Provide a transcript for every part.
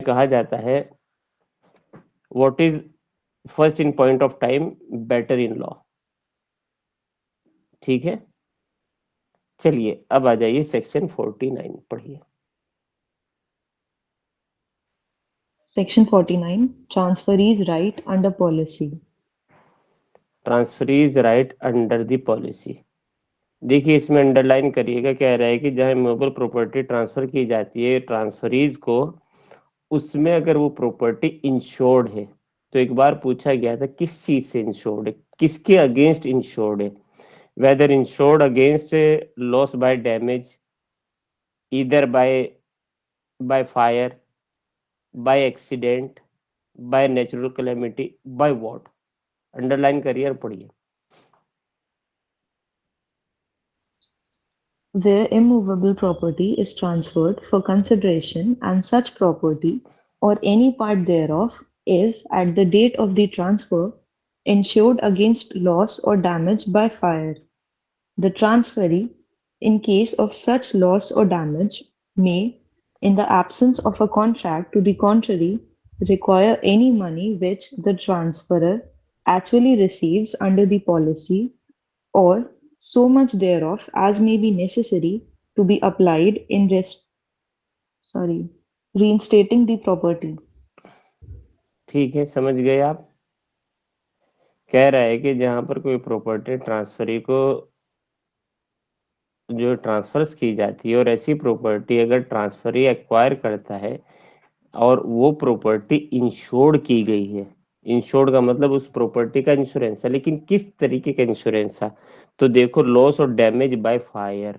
कहा जाता है what is first in point of time better in law. ठीक है, चलिए अब आ जाइए सेक्शन 49 पढ़िए। Section 49, Transferees right under policy. Transferees right under the policy. देखिए इसमें अंडरलाइन करिएगा, कह रहा है कि जहां मूवेबल प्रॉपर्टी ट्रांसफर की जाती है ट्रांसफरीज को, उसमें अगर वो प्रॉपर्टी इंश्योर्ड है, तो एक बार पूछा गया था किस चीज से इंश्योर्ड है, किसके अगेंस्ट इंश्योर्ड है, whether insured against loss by damage, either by fire, by accident, by natural calamity, by what. Underline करिए और पढ़िए। Where immovable property is transferred for consideration and such property or any part thereof is, at the date of the transfer, insured against loss or damage by fire. The transferee, in case of such loss or damage, may, in the absence of a contract to the contrary, require any money which the transferor actually receives under the policy, or so much thereof as may be necessary to be applied in reinstating the property. ठीक है, समझ गए आप। कह रहा है कि जहां पर कोई प्रॉपर्टी ट्रांसफरी को जो ट्रांसफर्स की जाती है और ऐसी प्रॉपर्टी अगर ट्रांसफरी एक्वायर करता है और वो प्रॉपर्टी इंश्योर्ड की गई है, इंश्योर्ड का मतलब उस प्रॉपर्टी का इंश्योरेंस है, लेकिन किस तरीके का इंश्योरेंस था, तो देखो लॉस और डैमेज बाय फायर,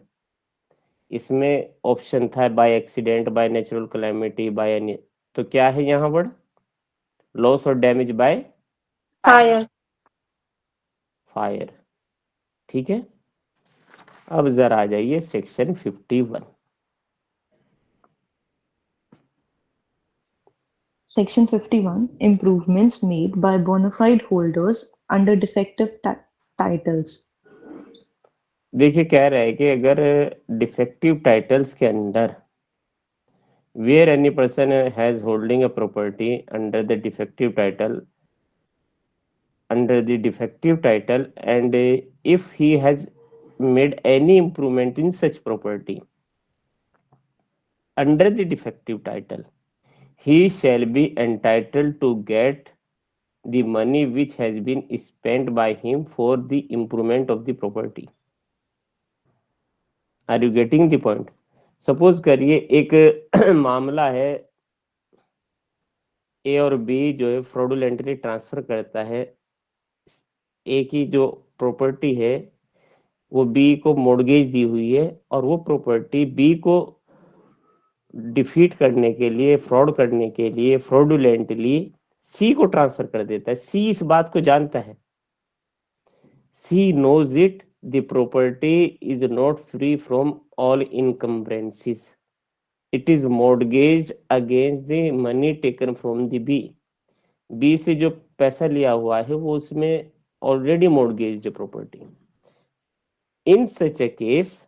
इसमें ऑप्शन था bye accident, by natural calamity, by any, तो क्या है यहाँ वर्ड, लॉस और डैमेज बाय फायर। फायर। ठीक है, अब जरा आ जाइए section 51। Section 51, Improvements made by bona fide holders under defective titles. देखिए कह रहा है कि अगर डिफेक्टिव टाइटल्स के अंदर where any person has holding a property under the defective title and if he has made any improvement in such property under the defective title, he shall be entitled to get the money which has been spent by him for the improvement of the property. Are you getting the point? Suppose करिए एक मामला है, ए और B जो है fraudulently transfer करता है, ए की जो प्रॉपर्टी है वो बी को मॉर्गेज दी हुई है और वो प्रॉपर्टी बी को डिफीट करने के लिए, फ्रॉड करने के लिए फ्रॉडुलेंटली सी को ट्रांसफर कर देता है। सी इस बात को जानता है, she knows it, the property is not free from all encumbrances, it is mortgaged against the money taken from the B. B से जो पैसा लिया हुआ है वो उसमें already mortgaged property. In such a case,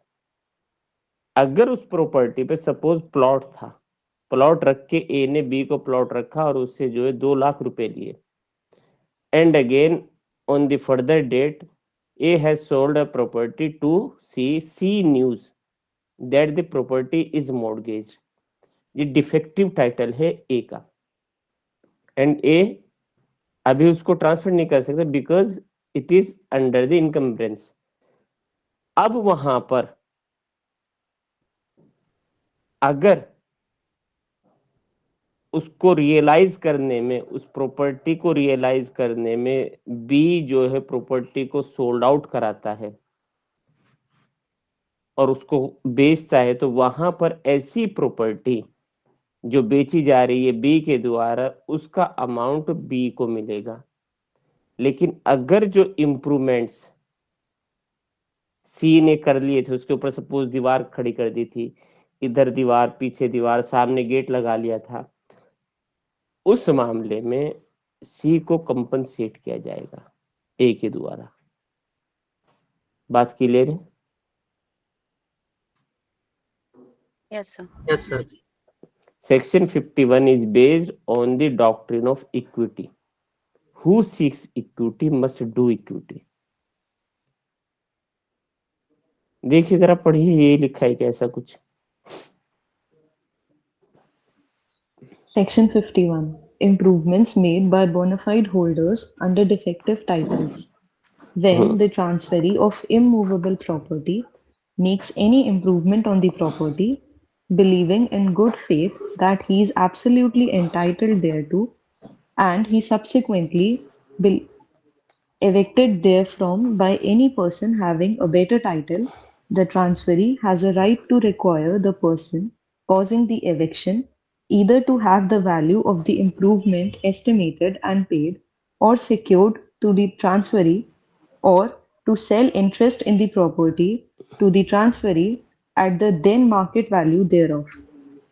अगर उस प्रॉपर्टी पे सपोज प्लॉट था, प्लॉट रख के ए ने बी को प्लॉट रखा और उससे जो है 2 लाख रुपए लिए, and again on the further date A has sold a property to C, C knows that the property is mortgage, ये डिफेक्टिव टाइटल है ए का, एंड ए अभी उसको ट्रांसफर नहीं कर सकता because it is under the encumbrance. अब वहां पर अगर उसको रियलाइज करने में, उस प्रॉपर्टी को रियलाइज करने में बी जो है प्रॉपर्टी को सोल्ड आउट कराता है और उसको बेचता है, तो वहां पर ऐसी प्रॉपर्टी जो बेची जा रही है बी के द्वारा उसका अमाउंट बी को मिलेगा। लेकिन अगर जो इम्प्रूवमेंट्स सी ने कर लिए थे, उसके ऊपर सपोज दीवार खड़ी कर दी थी, इधर दीवार, पीछे दीवार, सामने गेट लगा लिया था, उस मामले में सी को कंपनसेट किया जाएगा ए के द्वारा। बात क्लियर है? Yes sir. Yes sir. Section 51 is based on the doctrine of equity. Who seeks equity must do equity. देखिए जरा पढ़िए, ये लिखा है क्या ऐसा कुछ? Section 51. Improvements made by bona fide holders under defective titles. When the transferee of immovable property makes any improvement on the property, believing in good faith that he is absolutely entitled thereto, and he subsequently be evicted therefrom by any person having a better title, the transferee has a right to require the person causing the eviction either to have the value of the improvement estimated and paid or secured to the transferee, or to sell interest in the property to the transferee at the then market value thereof,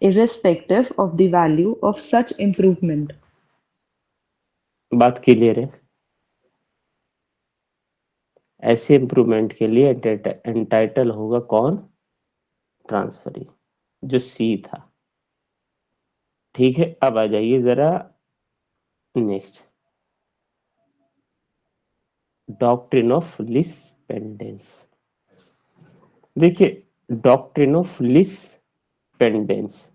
irrespective of the value of such improvement. बात clear है? ऐसे improvement के लिए entitle होगा कौन? Transferee, जो सी था। ठीक है, अब आ जाइए जरा next, doctrine of lis pendens. देखिए, doctrine of lis pendens,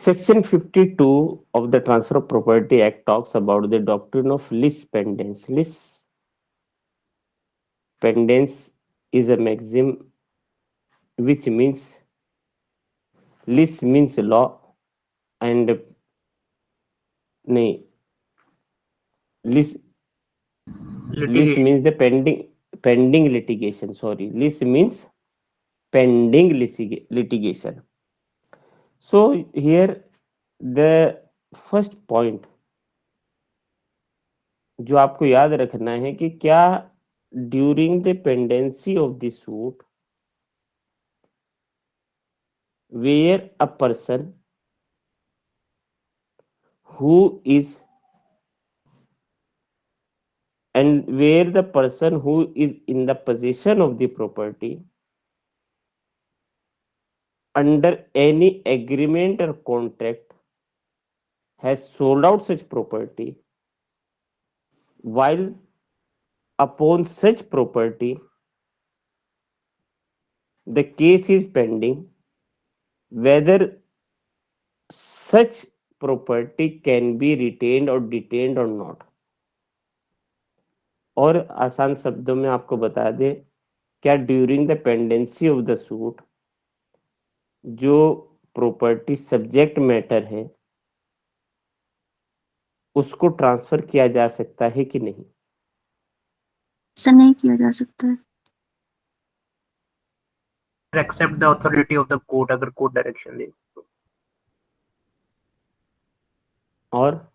Section 52 of the Transfer of Property Act talks about the doctrine of lis pendens. Lis pendens is a maxim which means lis means law and नहीं, lis means the pending litigation. Sorry, lis means pending litigation. So here the first point जो आपको याद रखना है कि क्या during the pendency of the suit where a person who is and where the person who is in the possession of the property under any agreement or contract has sold out such property, while upon such property the case is pending whether such property can be retained or detained or not. और आसान शब्दों में आपको बता दे, क्या during the pendency of the suit जो property subject matter है उसको ट्रांसफर किया जा सकता है कि नहीं? सर नहीं किया जा सकता है। Except the authority of the court, अगर कोर्ट डायरेक्शन दे तो। और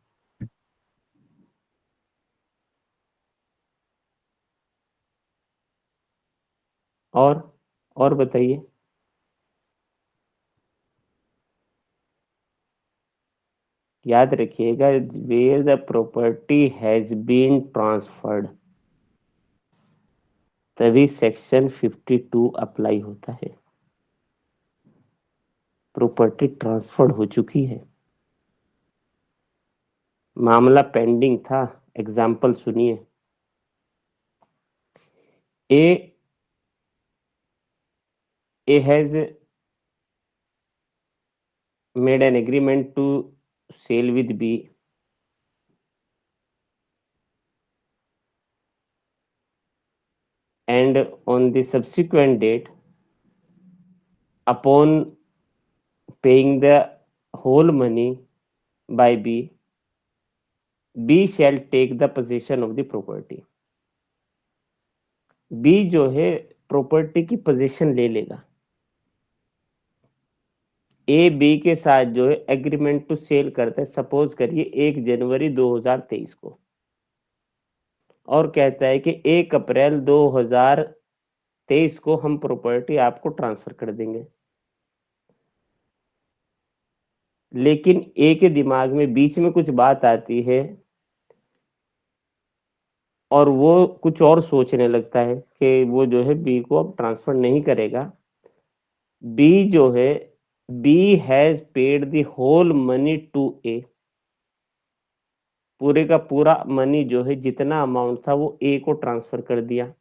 और बताइए। याद रखिएगा, where the property has been transferred तभी सेक्शन 52 अप्लाई होता है। प्रॉपर्टी ट्रांसफर्ड हो चुकी है, मामला पेंडिंग था। एग्जाम्पल सुनिए, A has made an agreement to sell with B and on the subsequent date, upon paying the whole money by B shall take the possession of the property. B जो है property की position ले लेगा। A B के साथ जो है agreement to sell करता है, सपोज करिए 1 जनवरी 2023 को, और कहता है कि 1 अप्रैल 2023 को हम प्रॉपर्टी आपको ट्रांसफर कर देंगे। लेकिन ए के दिमाग में बीच में कुछ बात आती है और वो कुछ और सोचने लगता है कि वो जो है बी को अब ट्रांसफर नहीं करेगा। बी जो है B has paid the whole money to A, पूरे का पूरा मनी जो है जितना अमाउंट था वो A को ट्रांसफर कर दिया।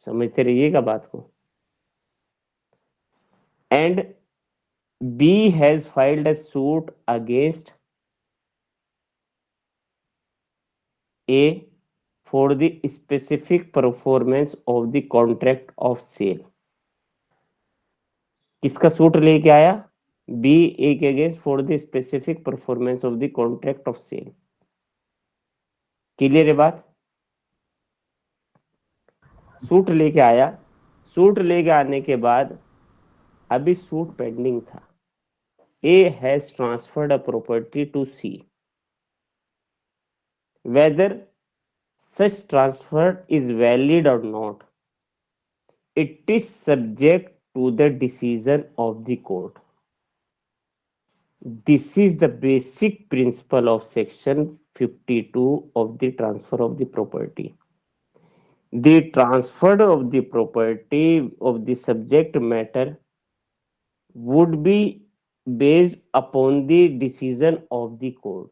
समझते रहिएगा बात को। And B has filed a suit against A for the specific performance of the contract of sale। किसका सूट लेके आया? B A के against for the specific performance of the contract of sale. Clear है बात? Suit लेके आया, suit लेके आने के बाद अभी सूट पेंडिंग था। A has transferred a property to C. Whether such transfer is valid or not, it is subject to the decision of the court. This is the basic principle of section 52 of the transfer of the property. The transfer of the property of the subject matter would be based upon the decision of the court.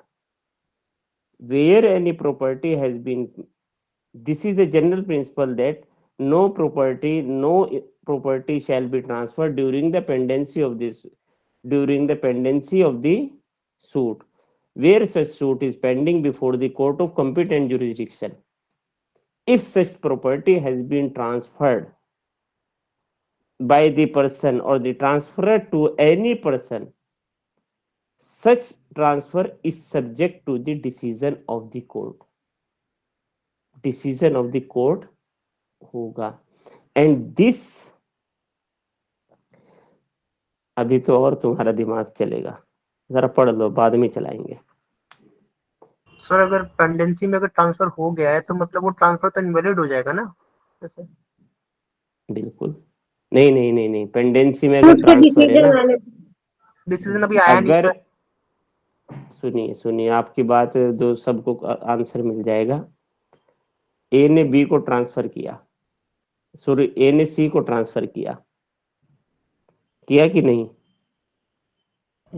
Where any property has been, this is the general principle that no property shall be transferred during the pendency of the suit, where such suit is pending before the court of competent jurisdiction. If such property has been transferred by the person or the transferor to any person, such transfer is subject to the decision of the court. Decision of the court होगा। And this, अभी तो और तुम्हारा दिमाग चलेगा, जरा पढ़ लो, बाद में चलाएंगे। सर अगर पेंडेंसी में अगर ट्रांसफर हो गया है तो मतलब वो ट्रांसफर तो इनवैलिड हो जाएगा ना? जैसे बिल्कुल नहीं नहीं नहीं नहीं, पेंडेंसी में अगर ट्रांसफर है ना, डिसीजन अभी आया नहीं अगर सर। सुनिए सुनिए, आपकी बात जो सबको आंसर मिल जाएगा। ए ने बी को ट्रांसफर किया, सॉरी ए ने सी को ट्रांसफर किया कि नहीं?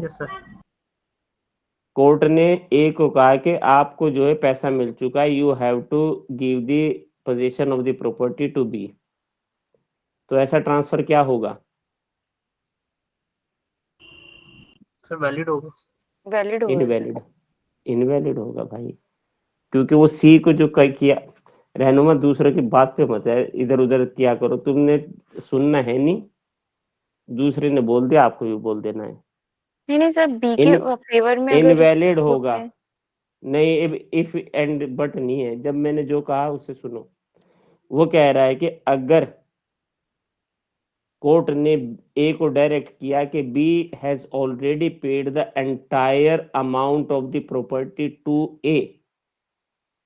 Yes sir. कोर्ट ने ए को कहा कि आपको जो है पैसा मिल चुका है, you have to give the position of the property to B. तो ऐसा ट्रांसफर क्या होगा? सर वैलिड होगा। वैलिड होगा सर। इनवैलिड, इनवैलिड होगा भाई, क्योंकि वो सी को जो किया, रहनुमा दूसरे की बात पे मत है, इधर उधर किया करो, तुमने सुनना है नहीं, दूसरे ने बोल दिया आपको भी बोल देना है। नहीं सर, बी के फेवर में अगर इनवैलिड होगा नहीं, इफ एंड बट नहीं है। जब मैंने जो कहा उससे सुनो, वो कह रहा है कि अगर कोर्ट ने ए को डायरेक्ट किया कि B has already paid the entire amount of the property to A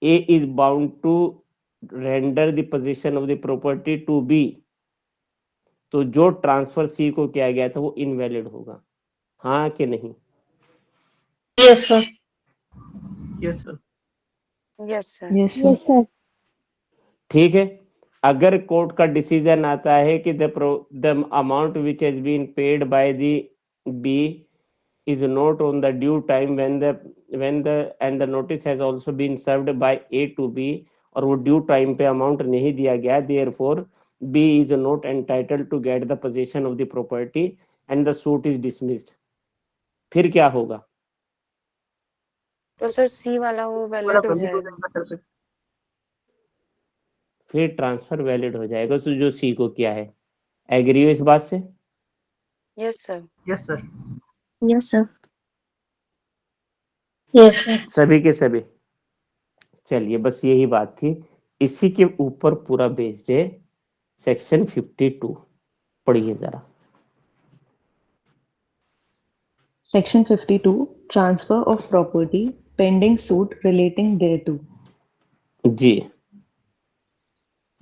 is bound to render the position of the property to B, तो जो ट्रांसफर सी को किया गया था वो इनवैलिड होगा। हाँ कि नहीं? Yes sir. Yes sir. Yes sir. Yes, sir. ठीक है। अगर कोर्ट का डिसीजन आता है कि the amount which has been paid by the B is not on the due time when the notice has also been served by A to B, और वो due time पे अमाउंट नहीं दिया गया, therefore B is not entitled to get the possession of the property and the suit is dismissed। फिर क्या होगा? तो सर सी वाला वो वैलिड हो जाएगा। फिर ट्रांसफर वैलिड हो जाएगा, तो जो सी को किया है। एग्री हो इस बात से? Yes sir. Yes sir. Yes sir. Yes sir. सभी के सभी। चलिए बस यही बात थी, इसी के ऊपर पूरा बेस्ड है सेक्शन 52। पढ़िए जरा। Section 52, Transfer of Property Pending Suit Relating Thereto. Ji.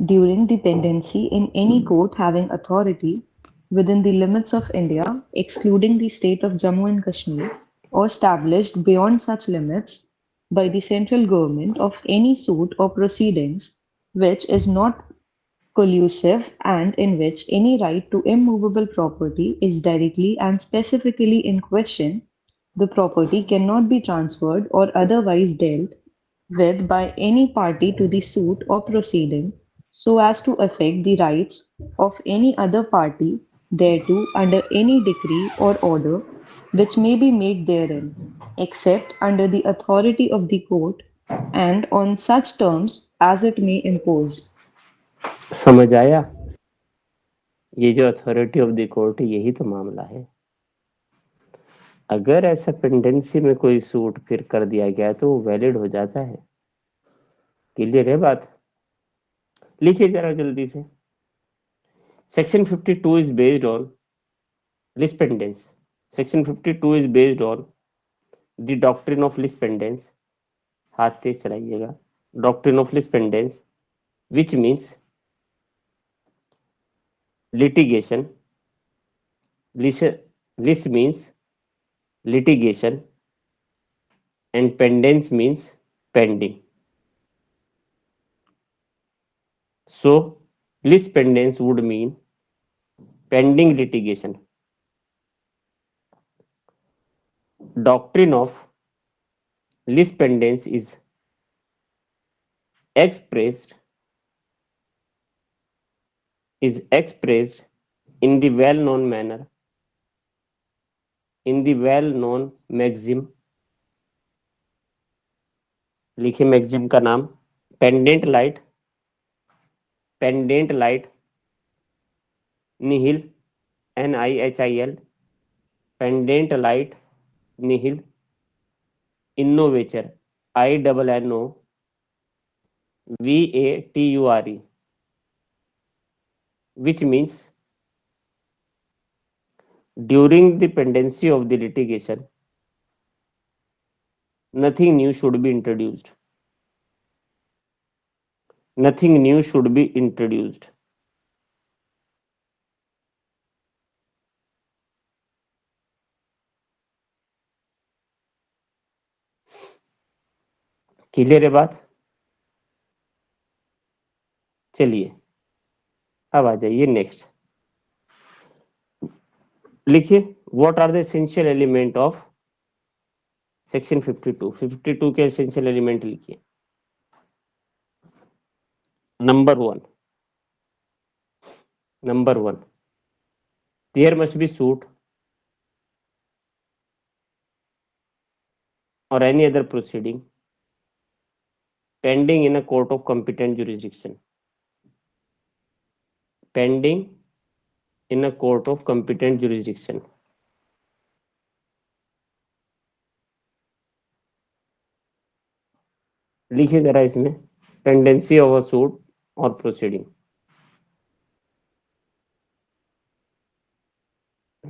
During the pendency in any court having authority within the limits of India, excluding the state of Jammu and Kashmir, or established beyond such limits by the central government of any suit or proceedings which is not collusive, and in which any right to immovable property is directly and specifically in question, the property cannot be transferred or otherwise dealt with by any party to the suit or proceeding so as to affect the rights of any other party thereto under any decree or order which may be made therein, except under the authority of the court and on such terms as it may impose. समझ आया? ये जो authority of the court है यही तो मामला है। अगर ऐसा पेंडेंसी में कोई सूट फिर कर दिया गया तो वो वैलिड हो जाता है। क्लियर है बात? लिखिए जरा जल्दी से। Section 52 is based on lis pendens. Section 52 is based on the doctrine of lis pendens. हाथ तेज चलाइएगा। Doctrine of lis pendens, which means litigation. Lis means litigation and pendens means pending. So lis pendens would mean pending litigation. Doctrine of lis pendens is expressed in the well-known manner, in the well-known maxim. लिखिए maxim का नाम, pendente lite nihil NIHIL, pendente lite nihil innovetur INNOVATURE, which means during the pendency of the litigation nothing new should be introduced. Clear है बात? चलिए अब आ जाइए next. लिखिए what are the essential element of section 52 के essential element लिखिए। Number one, there must be suit or any other proceeding pending in a court of competent jurisdiction. लिखिए जरा इसमें पेंडेंसी ऑफ अ सूट और proceeding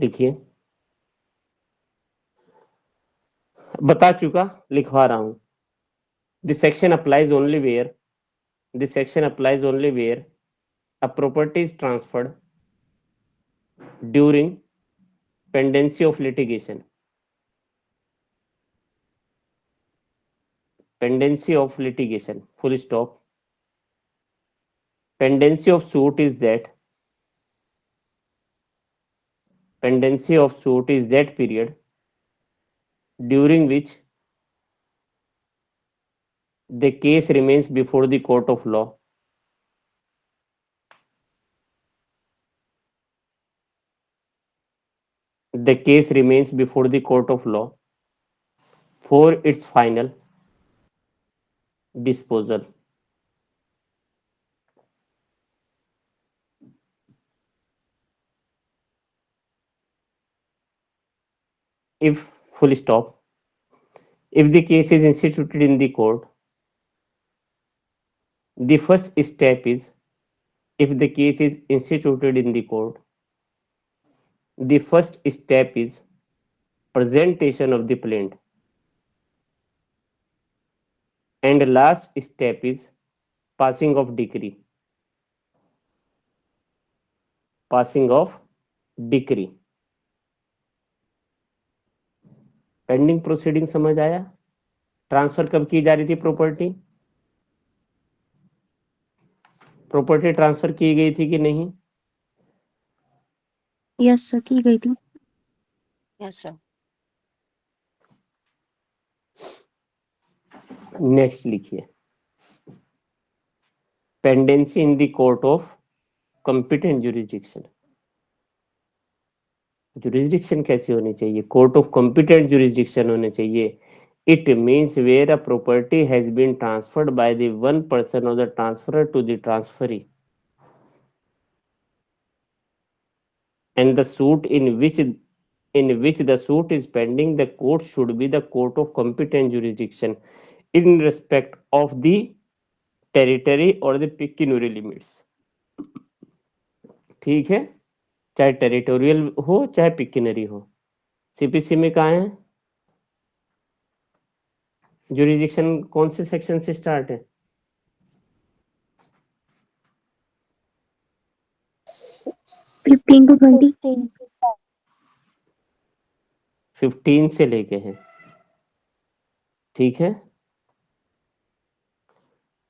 लिखिए। बता चुका, लिखवा रहा हूं। This section applies only where a property is transferred during pendency of litigation. Full stop. Pendency of suit is that period during which the case remains before the court of law. For its final disposal. If full stop. If the case is instituted in the court, the first step is presentation of the plaint, and the last step is passing of decree. Pending proceeding समझ आया? Transfer कब की जा रही थी property? Property transfer की गई थी कि नहीं? यस सर, की गई थी। Yes sir. नेक्स्ट लिखिए, pendency in the court of competent jurisdiction. Jurisdiction कैसी होनी चाहिए? कोर्ट ऑफ कॉम्पिटेंट जुरिसडिक्शन होने चाहिए। It means where a property has been transferred by the one person of the transferor to the transferee, and the suit in which the suit is pending, the court should be the court of competent jurisdiction in respect of the territory or the pecuniary limits। ठीक है, चाहे territorial हो चाहे pecuniary हो। CPC में कहा है jurisdiction, कौन से सेक्शन से स्टार्ट है? 15 to 20। 15 से लेके है, ठीक है,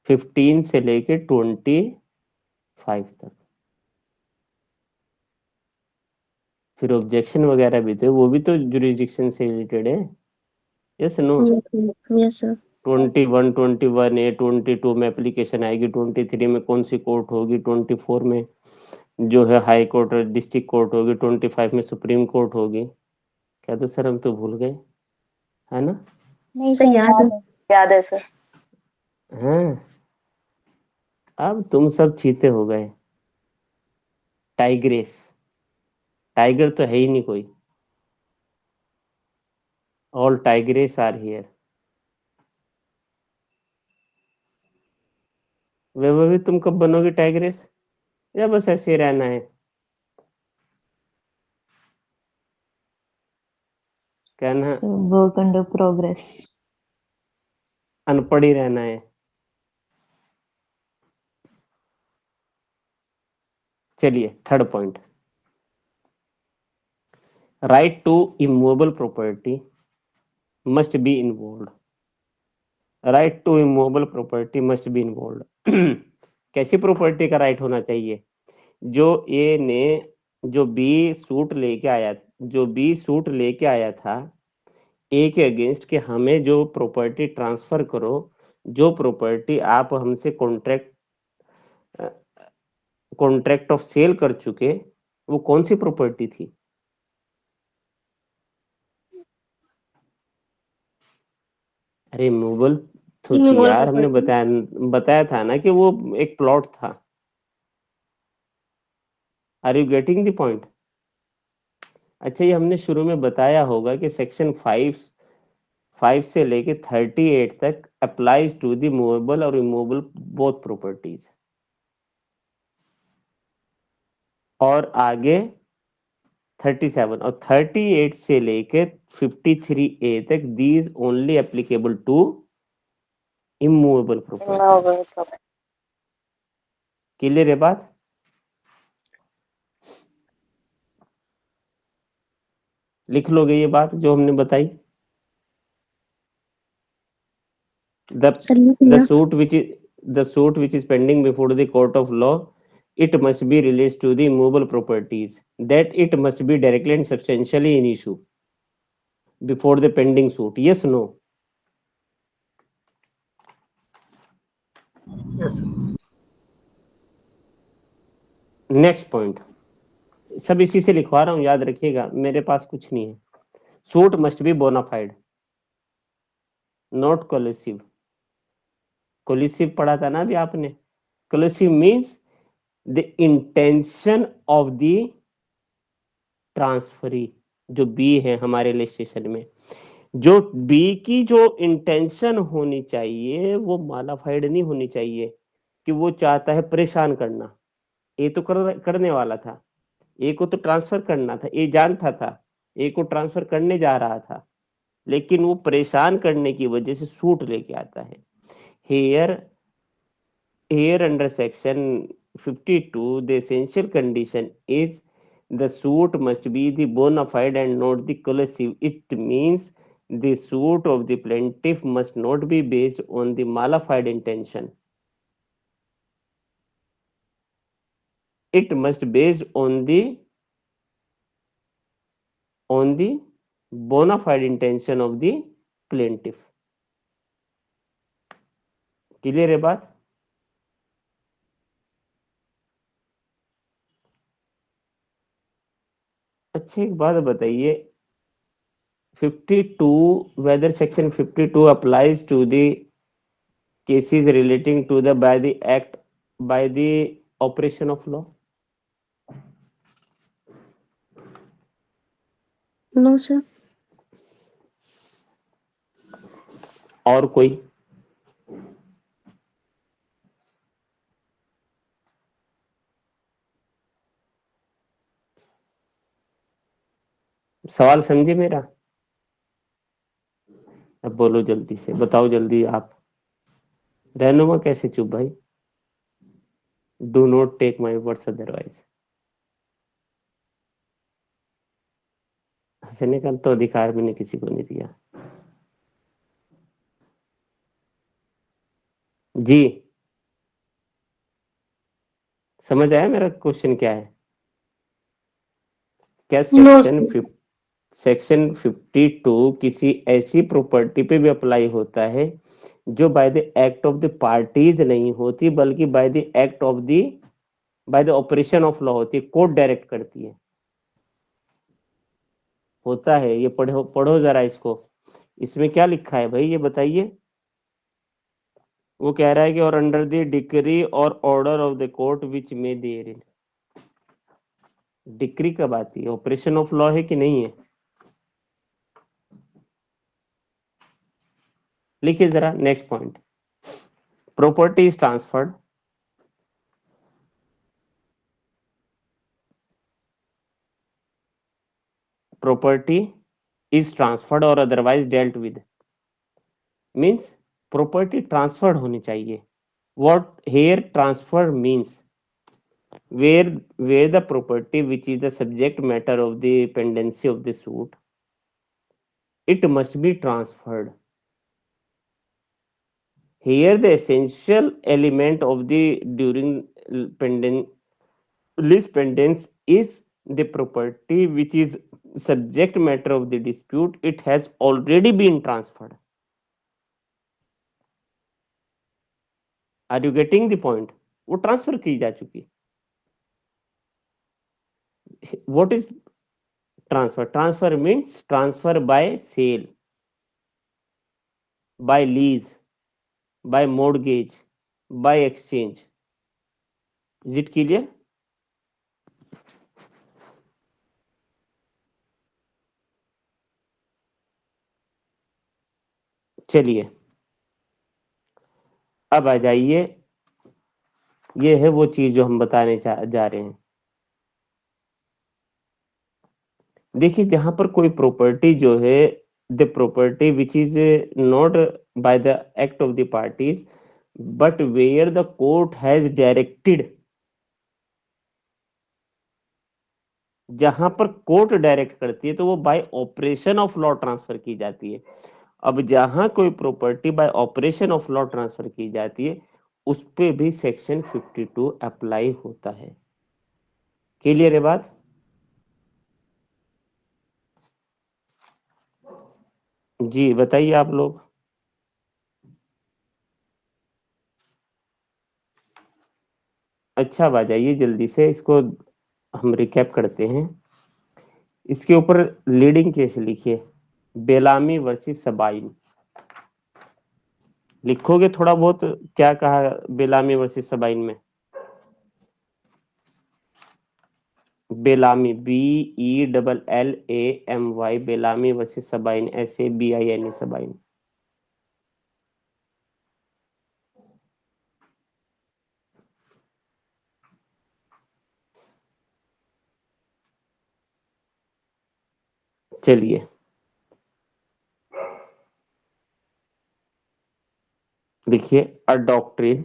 15 से लेके 25 तक। फिर ऑब्जेक्शन वगैरह भी थे, वो भी तो जुरिसडिक्शन से रिलेटेड है। Yes no? Yes sir. 21, 21A, 22 में एप्लीकेशन आएगी, 23 में कौन सी कोर्ट होगी, 24 में जो है हाई कोर्ट और डिस्ट्रिक्ट कोर्ट होगी, 25 में सुप्रीम कोर्ट होगी। क्या तो सर हम तो भूल गए, है ना? नहीं सर, याद है सर। हाँ, अब तुम सब चीते हो गए। टाइग्रेस, टाइगर तो है ही नहीं कोई। All tigress are here. Vaibhavi तुम कब बनोगे टाइग्रेस, या बस ऐसे ही रहना है? कहना So work under progress. अनपढ़ ही रहना है? चलिए third point, right to immovable property must be involve. Right to immovable property must be involve. कैसी प्रॉपर्टी का राइट होना चाहिए? जो ए ने जो बी सूट लेके आया, जो बी सूट लेके आया था ए के अगेंस्ट कि हमें जो प्रॉपर्टी ट्रांसफर करो, जो प्रॉपर्टी आप हमसे कॉन्ट्रैक्ट ऑफ सेल कर चुके, वो कौन सी प्रॉपर्टी थी? अरे मूवेबल तो थी Immovable यार, हमने property। बताया था ना कि वो एक प्लॉट था। Are you getting the point? अच्छा, ये हमने शुरू में बताया होगा कि सेक्शन 5 से लेके 38 तक अप्लाइज टू द मूवेबल और इमूवेबल बोथ प्रॉपर्टीज, और आगे 37 और 38 से लेके 53A तक these only applicable to immovable property. Clear है बात? लिख लोगे ये बात जो हमने बताई? Sir The suit which is pending before the court of law, it must be related to the immovable properties, that it must be directly and substantially in issue before the pending suit. Yes, no? Yes. Next point, सब इसी से लिखवा रहा हूं, याद रखिएगा, मेरे पास कुछ नहीं है। Suit must be bonafide, not collusive. Collusive पढ़ा था ना अभी आपने? Collusive means the intention of the transferee. जो बी है हमारे रजिस्ट्रेशन में, जो बी की जो इंटेंशन होनी चाहिए वो मालाफाइड नहीं होनी चाहिए कि वो चाहता है परेशान करना। ए तो करने वाला था, ए को तो ट्रांसफर करना था, ए जानता था ए को ट्रांसफर करने जा रहा था, लेकिन वो परेशान करने की वजह से सूट लेके आता है। Here under section 52 the essential condition is the suit must be the bona fide and not the collusive. It means the suit of the plaintiff must not be based on the mala fide intention. it must based on the bona fide intention of the plaintiff. Clear है बात? अच्छा एक बात बताइए, 52 whether section 52 applies to the cases relating to the by the act by the operation of law? No sir. और कोई? सवाल समझे मेरा? अब बोलो जल्दी से, बताओ जल्दी आप। रहनुमा कैसे चुप भाई? Do not take my words otherwise. हंसने का तो अधिकार मैंने किसी को नहीं दिया। जी समझ आया मेरा क्वेश्चन क्या है? क्या सेक्शन 52 किसी ऐसी प्रॉपर्टी पे भी अप्लाई होता है जो bye the act of the parties नहीं होती, बल्कि bye the act of the by the operation of law होती है, कोर्ट डायरेक्ट करती है। होता है, ये पढ़ो पढ़ो जरा इसको। इसमें क्या लिखा है भाई, ये बताइए। वो कह रहा है कि और अंडर द डिक्री और ऑर्डर ऑफ द कोर्ट विच में देयर इन। डिक्री कब आती है? ऑपरेशन ऑफ लॉ है कि नहीं है? लिखिए जरा next point. Property is transferred property is transferred or otherwise dealt with means property transferred होनी चाहिए। what here transfer means where the property which is the subject matter of the pendency of the suit, it must be transferred. Here the essential element of the during lease pendants is the property which is subject matter of the dispute, it has already been transferred. Are you getting the point? वो transfer की जा चुकी। What is transfer? Transfer means transfer by sale, by lease, by mortgage, by exchange. Is it clear? चलिए अब आ जाइए, ये है वो चीज जो हम बताने जा रहे हैं। देखिए जहां पर कोई प्रॉपर्टी जो है, the property which is not by the act of the parties but where the court has directed, जहां पर कोर्ट डायरेक्ट करती है तो वो by operation of law transfer की जाती है। अब जहां कोई property by operation of law transfer की जाती है उस पे भी सेक्शन 52 अप्लाई होता है। क्लियर है बात? जी बताइए आप लोग। अच्छा आ जाइए जल्दी से, इसको हम रिकैप करते हैं। इसके ऊपर लीडिंग केस लिखिए, बेलामी वर्सेस सबाइन। लिखोगे थोड़ा बहुत क्या कहा बेलामी वर्सेस सबाइन में? Bellamy BELLAMY, Bellamy versus Sabine, SABINE Sabine. चलिए देखिए, a doctrine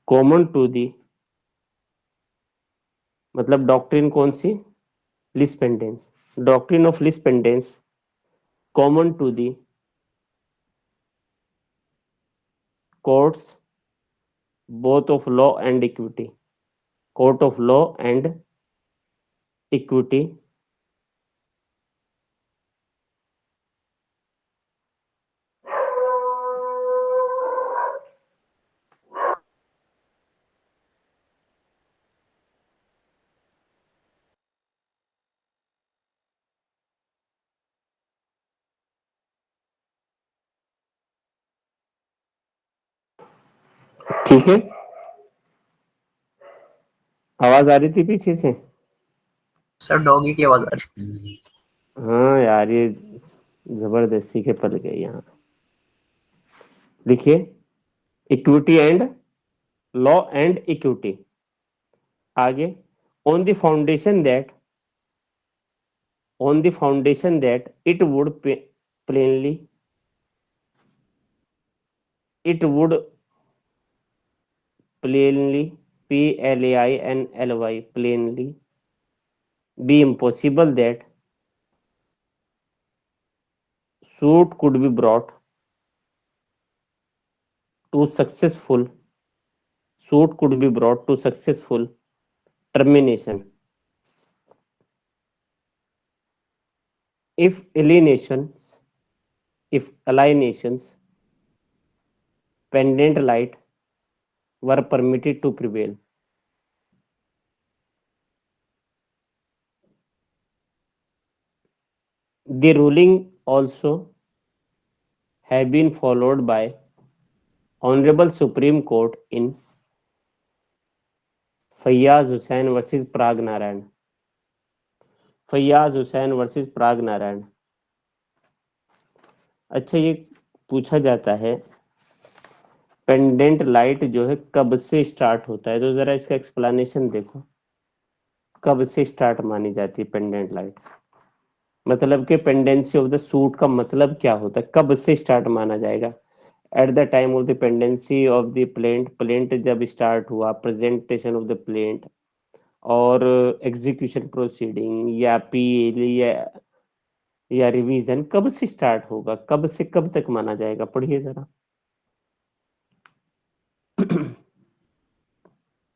common to the, मतलब डॉक्ट्रिन कौन सी? Lis pendens. Doctrine of lis pendens common to the courts both of law and equity, court of law and equity. ठीक है, आवाज आ रही थी पीछे से? सर डॉगी की आवाज आ रही। हाँ यार, ये जबरदस्ती के पल गए यहाँ। लिखिए, equity and law and equity. आगे, on the foundation that it would plainly plainly plainly be impossible that suit could be brought to successful termination if alienations pendant light were permitted to prevail. The ruling also have been followed by Honorable Supreme Court in Faiyaz Hussain versus Prag Narayan. Faiyaz Hussain versus Prag Narayan. अच्छा, ये पूछा जाता है pendant light जो है कब से start होता है, तो जरा इसका एक्सप्लेनेशन देखो। कब से स्टार्ट मानी जाती है पेंडेंट लाइट? मतलब कि पेंडेंसी ऑफ द सूट का मतलब क्या होता है, कब से स्टार्ट माना जाएगा? At the time of the pendency of the plaint जब स्टार्ट हुआ, प्रेजेंटेशन ऑफ द प्लेंट, और एग्जीक्यूशन प्रोसीडिंग या अपील या रिवीजन, कब से स्टार्ट होगा, कब से कब तक माना जाएगा? पढ़िए जरा।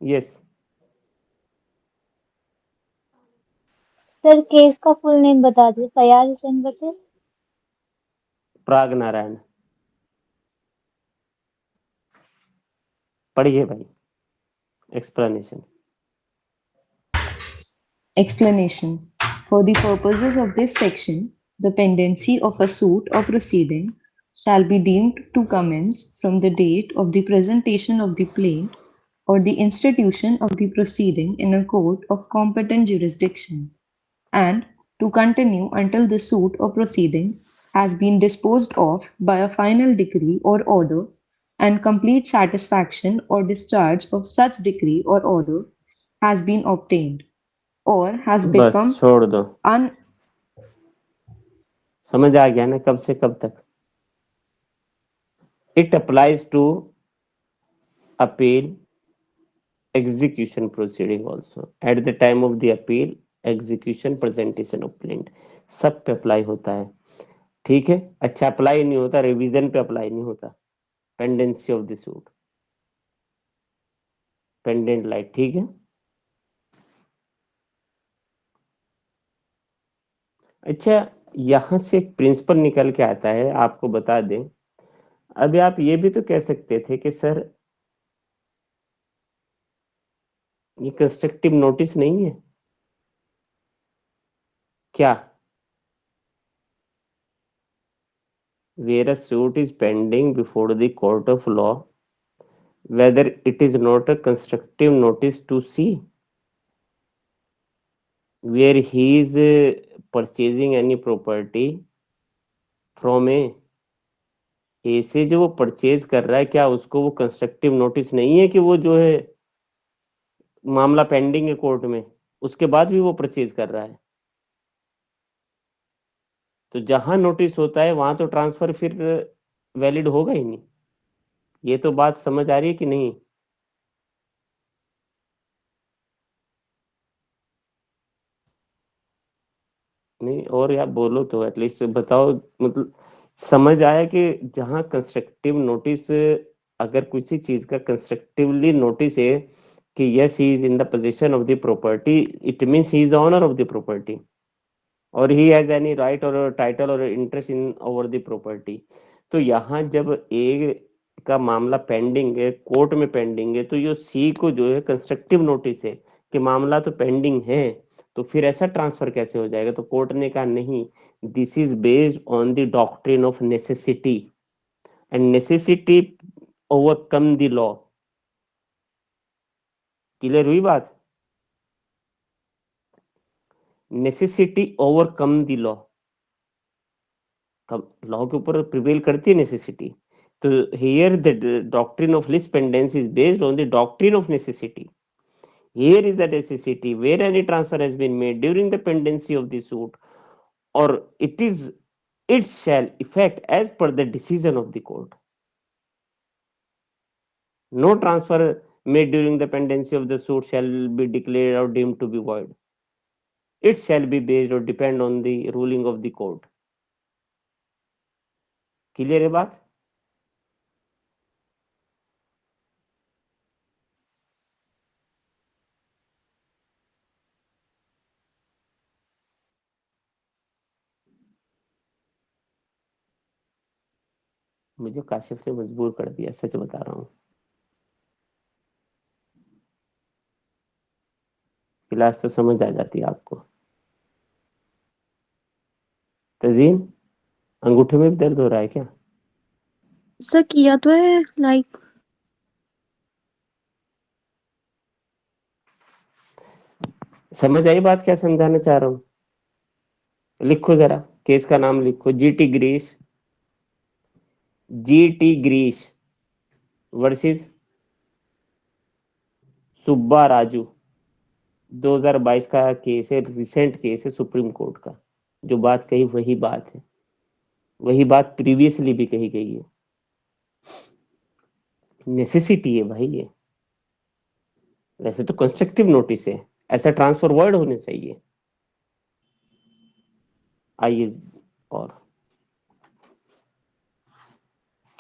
यस, सर केस का फुल नेम बता दिए। फयाज हुसैन वर्सेस प्राग नारायण। पढ़िए भाई, explanation. Explanation. For the purposes of this section, the pendency of a suit or proceeding shall be deemed to commence from the date of the presentation of the plaint or the institution of the proceeding in a court of competent jurisdiction, and to continue until the suit or proceeding has been disposed of by a final decree or order, and complete satisfaction or discharge of such decree or order has been obtained, or has बस become छोड़ दो, un समझ आ गया ना कब से कब तक? It applies to appeal, execution proceeding also, at the time of the appeal, execution, presentation of plaint, सब पे अप्लाई होता है। ठीक है, अच्छा अप्लाई नहीं होता, रिवीजन पे अप्लाई नहीं होता। Pendency of the suit, pendant light. ठीक है, अच्छा यहां से एक प्रिंसिपल निकल के आता है, आपको बता दें। अभी आप ये भी तो कह सकते थे कि सर ये कंस्ट्रक्टिव नोटिस नहीं है क्या? where a suit is pending before the court of law, whether it is not a constructive notice to see, where he is purchasing any property from ए से, जो वो परचेज कर रहा है, क्या उसको वो कंस्ट्रक्टिव नोटिस नहीं है कि वो जो है मामला पेंडिंग है कोर्ट में, उसके बाद भी वो परचेज कर रहा है? तो जहां नोटिस होता है वहां तो ट्रांसफर फिर वैलिड होगा ही नहीं। ये तो बात समझ आ रही है कि नहीं? नहीं, और यार बोलो तो, एटलीस्ट बताओ, मतलब समझ आया कि जहां कंस्ट्रक्टिव नोटिस अगर किसी चीज का कंस्ट्रक्टिवली नोटिस है कि yes he is in the position of the property, it means he is owner of the property और ही हैज एनी राइट और टाइटल और interest in over the property. तो यहाँ जब ए का मामला पेंडिंग है, कोर्ट में पेंडिंग है, तो ये सी को जो है कंस्ट्रक्टिव नोटिस है कि मामला तो पेंडिंग है, तो फिर ऐसा ट्रांसफर कैसे हो जाएगा? तो कोर्ट ने कहा नहीं, this is based on the doctrine of necessity and necessity overcome the law. Clear हुई बात? Necessity overcome the law, law के ऊपर प्रिवेल करती है नेसेसिटी। तो here the doctrine of least pendency is based on the doctrine of necessity. Here is a necessity where any transfer has been made during the pendency of the suit, or it shall effect as per the decision of the court. No transfer made during the pendency of the suit shall be declared or deemed to be void. It shall be based or depend on the ruling of the court. Clear है बात? मुझे काशिफ ने मजबूर कर दिया, सच बता रहा हूँ। क्लास तो समझ आ जाती है आपको। तजीन, अंगूठे में भी दर्द हो रहा है क्या? सर किया तो है लाइक समझ आई बात क्या समझाना चाह रहा हूँ? लिखो जरा, केस का नाम लिखो, जीटी ग्रीश वर्सेस सुब्बा राजू। 2022 का केस है, रिसेंट केस है सुप्रीम कोर्ट का। जो बात कही वही बात है, वही बात प्रीवियसली भी कही गई है। नेसेसिटी है भाई ये। वैसे तो कंस्ट्रक्टिव नोटिस है, ऐसा ट्रांसफर वर्ड होने चाहिए। आइए, और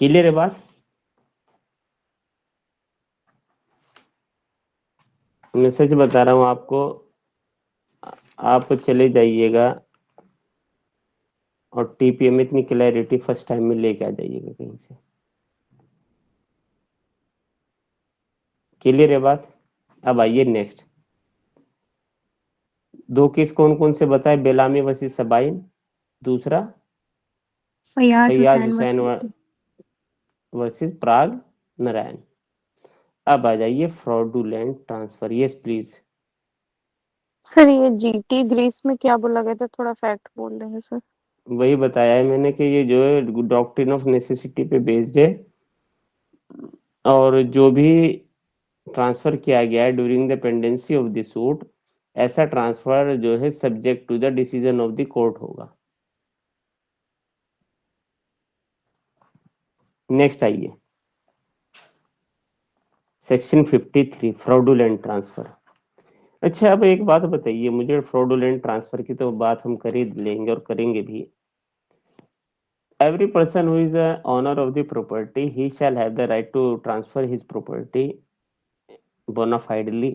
क्लियर है बात? मैं सच बता रहा हूं आपको, आप चले जाइएगा और टीपीए में इतनी क्लैरिटी फर्स्ट टाइम में लेके आ जाइएगा कहीं से। क्लियर है बात? अब आइए नेक्स्ट। दो केस कौन कौन से बताए? बेलामी वर्सेस सबाइन, दूसरा फयाज फैयाज हुसैन हुसैन वर्सेस प्राग नारायण। अब आ जाइए fraudulent transfer. Yes please. Sir ये जीटी ग्रीस में क्या बोला गया था, थोड़ा फैक्ट बोल देंगे सर? वही बताया है मैंने कि ये जो है डॉक्ट्रिन ऑफ नेसेसिटी पे बेस्ड है, और जो भी ट्रांसफर किया गया है during the pendency of the suit, ऐसा ट्रांसफर जो है subject to the decision of the court होगा। नेक्स्ट आइए, सेक्शन 53 फ्रॉडुलेंट ट्रांसफर। अच्छा, अब एक बात बताइए मुझे, फ्रॉडुलेंट ट्रांसफर की तो बात हम कर ही लेंगे और करेंगे भी। Every person who is a owner of the property, he shall have the right to transfer his property bona fidely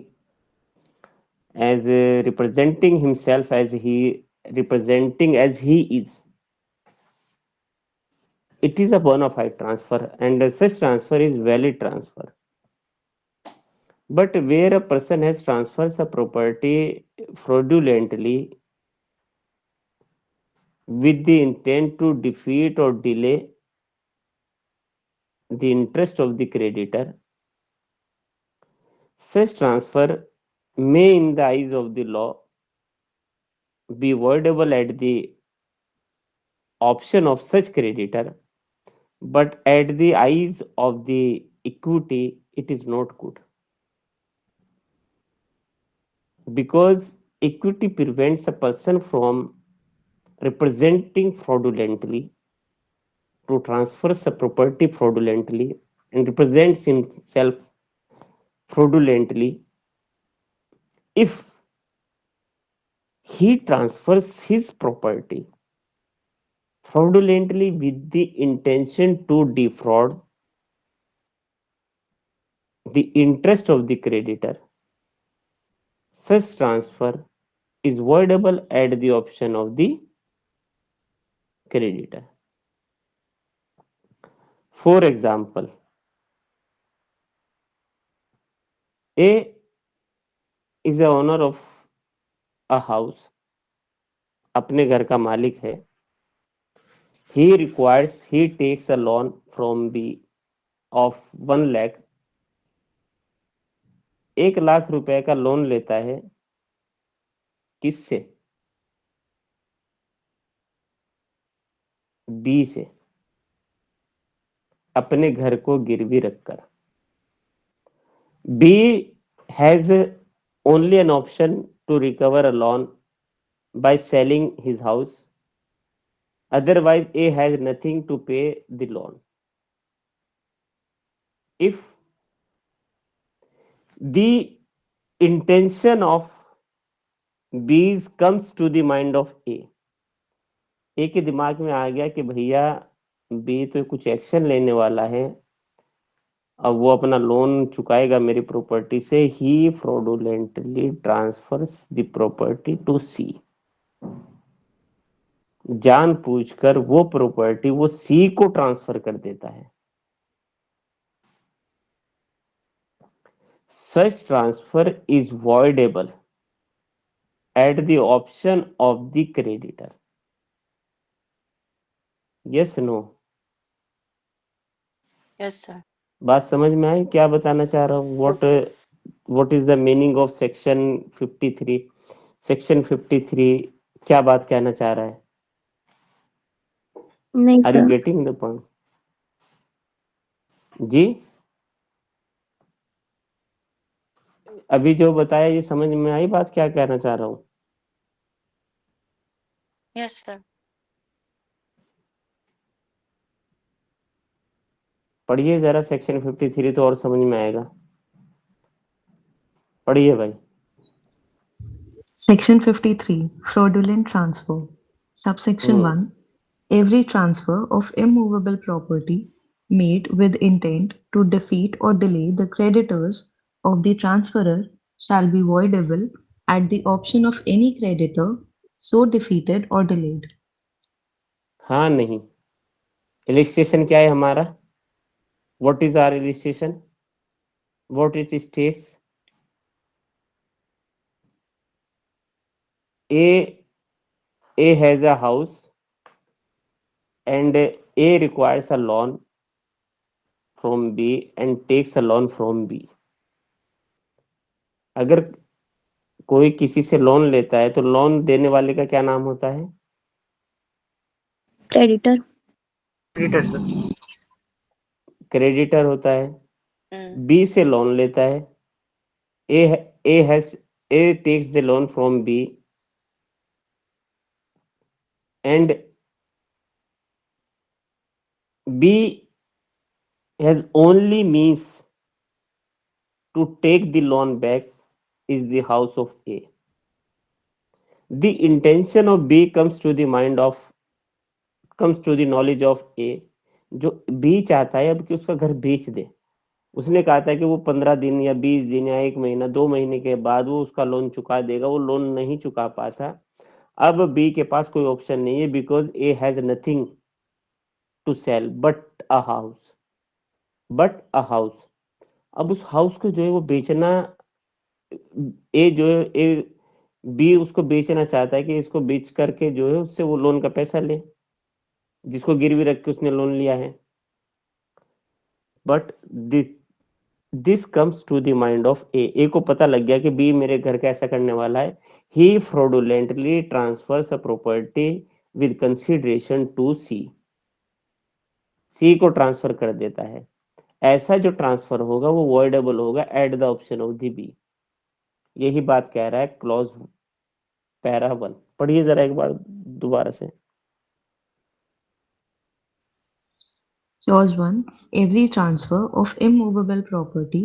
as representing himself as he is. It is a bona fide transfer, and such transfer is valid transfer. But where a person has transfers a property fraudulently with the intent to defeat or delay the interest of the creditor, such transfer may, in the eyes of the law, be voidable at the option of such creditor, but at the eyes of the equity, it is not good. Because equity prevents a person from representing fraudulently, to transfer a property fraudulently, and represents himself fraudulently. If he transfers his property fraudulently with the intention to defraud, the interest of the creditor, such transfer is voidable at the option of the creditor. For example, A is the owner of a house, अपने घर का मालिक है. He takes a loan from B of 1 lakh. 1 lakh रुपए का loan लेता है. किससे? बी से, अपने घर को गिरवी रखकर. B has only an option to recover a loan by selling his house. Otherwise, A has nothing to pay the loan. If the intention of B comes to the mind of A के दिमाग में आ गया कि भैया B तो कुछ action लेने वाला है, अब वो अपना लोन चुकाएगा मेरी प्रॉपर्टी से. He fraudulently transfers the property to C. जानबूझकर वो प्रॉपर्टी वो C को ट्रांसफर कर देता है. Such transfer is voidable at the option of the creditor. Yes, no? Yes, sir. बात समझ में आई क्या बताना चाह रहा हूँ? What is the meaning of section 53? Section 53 क्या बात कहना चाह रहा है? नहीं Are you sir. getting the point? जी, अभी जो बताया ये समझ में आई बात क्या कहना चाह रहा हूँ? Yes, sir. पढ़िए जरा सेक्शन 53 तो और समझ में आएगा. पढ़िए भाई. Section 53 Fraudulent Transfer. Subsection 1 Every transfer of immovable property made with intent to defeat or delay the creditors of the transferor shall be voidable at the option of any creditor so defeated or delayed. हाँ नहीं. illustration क्या है हमारा? What is our illustration? What it states? A has a house and A requires a loan from B and takes a loan from B. अगर कोई किसी से loan लेता है तो लोन देने वाले का क्या नाम होता है? क्रेडिटर. Creditor sir. क्रेडिटर होता है. Mm. B से लोन लेता है. A takes the loan from B and B has only means to take the loan back is the house of A. The intention of B comes to the knowledge of A. जो B चाहता है अब कि उसका घर बेच दे. उसने कहा था कि वो 15 दिन या 20 दिन या 1 महीना 2 महीने के बाद वो उसका लोन चुका देगा. वो लोन नहीं चुका पाता. अब B के पास कोई ऑप्शन नहीं है because A has nothing to sell but a house. अब उस हाउस को जो है वो बेचना, बी उसको बेचना चाहता है कि इसको बेच करके जो है उससे वो लोन का पैसा ले जिसको गिरवी रख के उसने लोन लिया है. But this comes to the mind of A को पता लग गया कि बी मेरे घर का ऐसा करने वाला है. He fraudulently transfers a property with consideration to C को ट्रांसफर कर देता है. ऐसा जो ट्रांसफर होगा वो वॉइडेबल होगा at the option of the B. यही बात कह रहा है क्लॉज पैरा 1. पढ़िए जरा एक बार दोबारा से. Clause 1 Every transfer of immovable property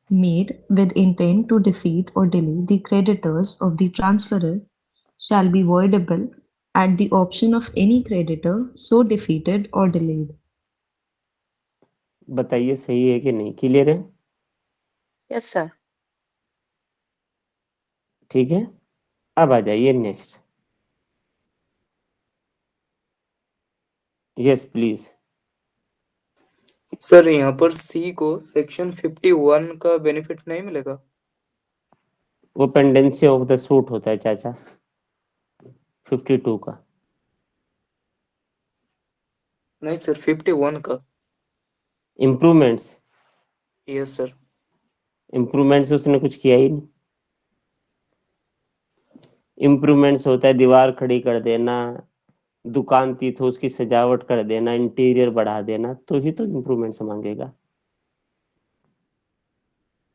made with intent to defeat or delay the creditors of the transferor shall be voidable at the option of any creditor so defeated or delayed. बताइए सही है कि नहीं? Clear है? Yes sir. ठीक है, अब आ जाइए नेक्स्ट। Yes please. सर यहाँ पर सी को सेक्शन 51 का बेनिफिट नहीं मिलेगा? वो पेंडेंसी ऑफ द सूट होता है चाचा, 52 का। नहीं सर, 51 का। Improvements, yes sir. इम्प्रूवमेंट्स उसने कुछ किया ही नहीं। इम्प्रूवमेंट्स होता है दीवार खड़ी कर देना, दुकान थी तो उसकी सजावट कर देना, इंटीरियर बढ़ा देना, तो ही तो इम्प्रूवमेंट्स मांगेगा।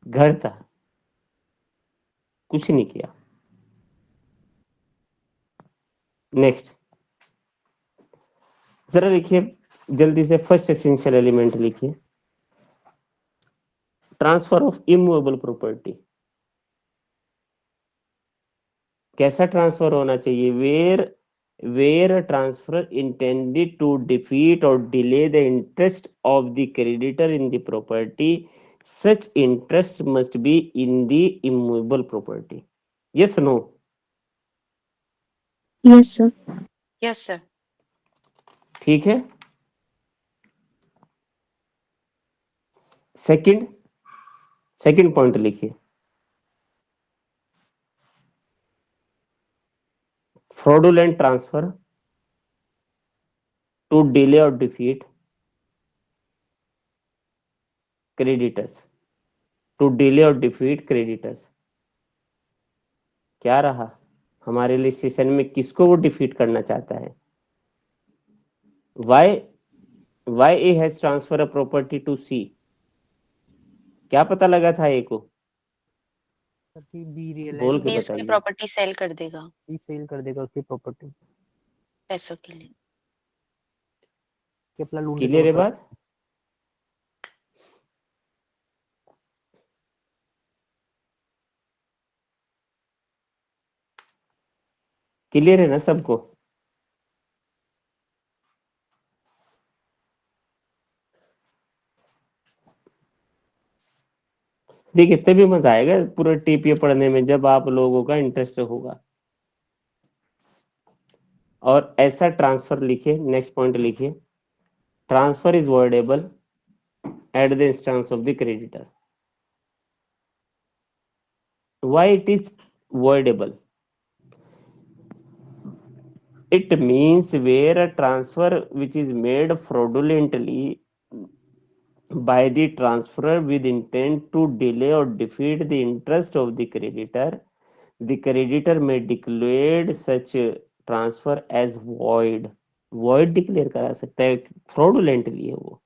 घर था, कुछ नहीं किया। नेक्स्ट, जरा लिखिए जल्दी से, फर्स्ट एसेंशियल एलिमेंट लिखिए, ट्रांसफर ऑफ इमूवेबल प्रॉपर्टी। कैसा ट्रांसफर होना चाहिए? Where transfer intended to defeat और delay the interest of the creditor in the property, such interest must be in the immovable property. Yes no? Yes sir. Yes sir. ठीक है। Second point लिखिए, fraudulent transfer to delay or defeat creditors, to delay or defeat creditors। क्या रहा हमारे लिए session में? किसको वो डिफीट करना चाहता है? why A has transfer a property to C? क्या पता लगा था A को? कि बी रियलाइज बोल के बी उसकी बताइए। प्रॉपर्टी सेल कर देगा बी सेल कर देगा उसकी प्रॉपर्टी पैसों के लिए। कि अपना लूटने क्लियर है का बात? क्लियर है ना सबको? देखिए तभी मजा आएगा पूरा टीपीए पढ़ने में, जब आप लोगों का इंटरेस्ट होगा। और ऐसा ट्रांसफर लिखिए, नेक्स्ट पॉइंट लिखिए, transfer is voidable at the instance of the creditor. Why it is voidable? It means where a transfer which is made fraudulently by the transferor with intent to delay or defeat the interest of the creditor may declare such transfer as void. void declare करा सकता है, fraudulently है वो,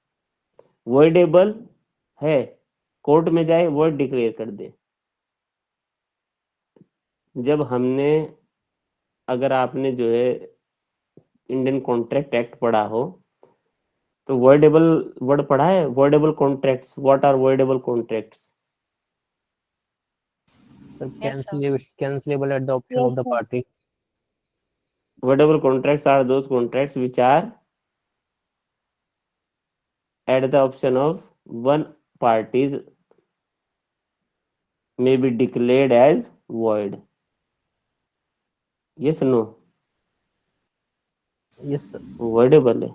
voidable है, court में जाए void declare कर दे। जब हमने, अगर आपने जो है इंडियन कॉन्ट्रैक्ट एक्ट पढ़ा हो तो वर्डेबल वर्ड पढ़ा है, voidable contracts. What are voidable contracts? Yes, sir. Cancellable at the option Yes, of the sir. Party. Voidable contracts are those contracts which are at the option of one parties may be declared as void. yes no? Yes sir. Voidable है।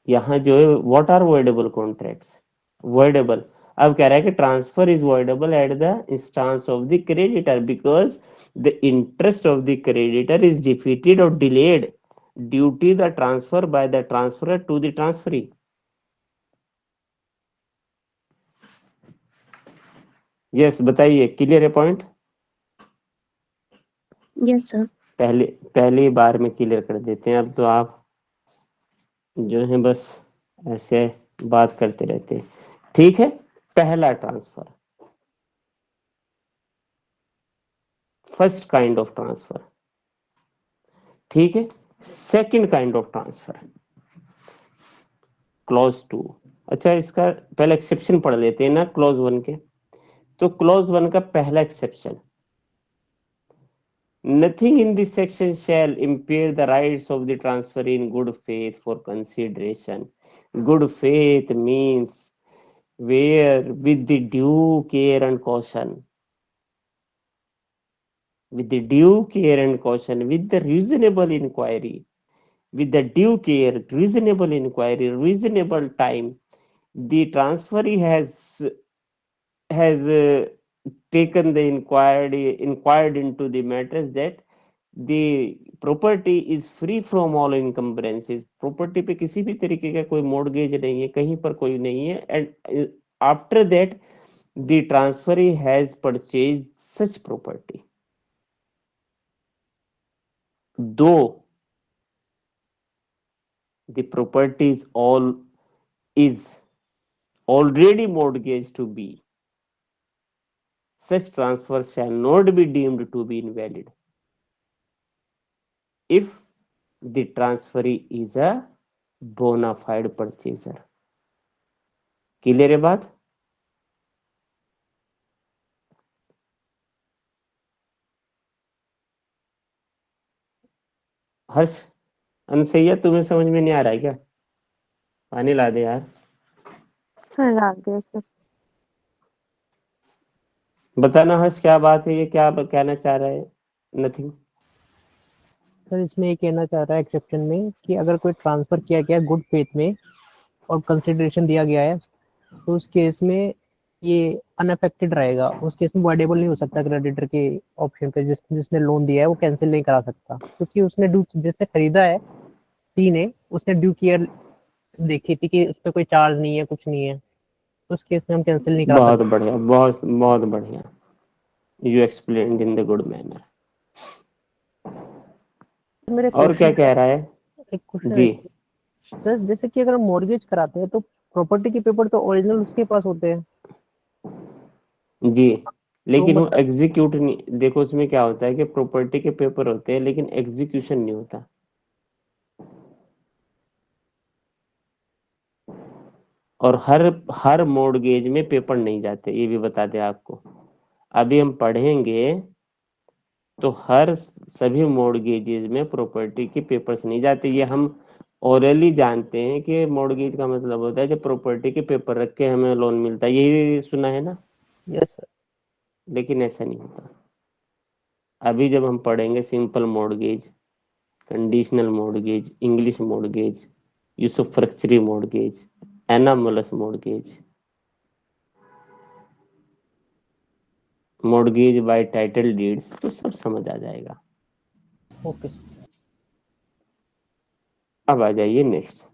यहाँ जो है what are voidable contracts? Voidable. अब कह रहा है कि transfer is voidable at the instance of the creditor because the interest of the creditor is defeated और delayed due to the transfer by the transferor to the transferee. Yes बताइए, clear है point? Yes sir. पहली बार में clear कर देते हैं, अब तो आप जो है बस ऐसे बात करते रहते हैं। ठीक है, पहला transfer, first kind of transfer. ठीक है, second kind of transfer, clause 2। अच्छा, इसका पहले एक्सेप्शन पढ़ लेते हैं ना क्लॉज 1 के। तो क्लॉज 1 का पहला exception, nothing in this section shall impair the rights of the transferee in good faith for consideration. Good faith means where with the due care and caution, with the due care and caution, with the reasonable inquiry, with the due care, reasonable inquiry, reasonable time, the transferee has taken the inquired into the matters that the property is free from all encumbrances, property पे किसी भी तरीके का कोई mortgage नहीं है, कहीं पर कोई नहीं है, and after that the transferee has purchased such property, though the property is already mortgaged to be, such transfer shall not be deemed to be invalid if the transferee is a bona fide purchaser. Clear है बात? हर्ष, अनसैया, तुम्हें समझ में नहीं आ रहा है क्या? पानी ला दे यार। सर आ गया सर। बताना हर्ष, क्या बात है, ये क्या कहना चाह रहा है? नथिंग। सर इसमें ये कहना चाह रहा है एक्सेप्शन में कि अगर कोई ट्रांसफर किया गया गुड फेथ में और कंसिडरेशन दिया गया है तो उस केस में ये अनअफेक्टेड रहेगा, उस केस में वॉइडेबल नहीं हो सकता क्रेडिटर के ऑप्शन पे, जिसने लोन दिया है वो कैंसिल नहीं करा सकता, क्योंकि उसने जिसने खरीदा है सी ने, उसने ड्यू केयर देखी थी कि उस पर कोई चार्ज नहीं है, कुछ नहीं है, उस केस में हम कैंसिल नहीं करा बहुत सकते। बढ़िया, बहुत बहुत बढ़िया, you explained in the good manner. मेरे और क्या कह रहा है? एक क्वेश्चन जी है सर, जैसे कि अगर हम मॉर्गेज कराते हैं तो प्रॉपर्टी के पेपर तो ओरिजिनल उसके पास होते हैं जी, लेकिन वो मतलब एग्जीक्यूट नहीं, देखो उसमें क्या होता है कि प्रॉपर्टी के पेपर होते हैं लेकिन एग्जीक्यूशन नहीं होता। और हर मॉर्गेज में पेपर नहीं जाते, ये भी बता दें आपको। अभी हम पढ़ेंगे तो सभी मॉर्गेजेस में प्रॉपर्टी के पेपर्स नहीं जाते। ये हम ओरली जानते हैं कि मॉर्गेज का मतलब होता है कि प्रॉपर्टी के पेपर रख के हमें लोन मिलता है, यही सुना है ना? Yes sir. लेकिन ऐसा नहीं होता। अभी जब हम पढ़ेंगे simple mortgage, conditional mortgage, English mortgage, usufructuary mortgage, anomalous mortgage, mortgage by title deeds, तो सब समझ आ जाएगा। ओके। अब आ जाइए नेक्स्ट।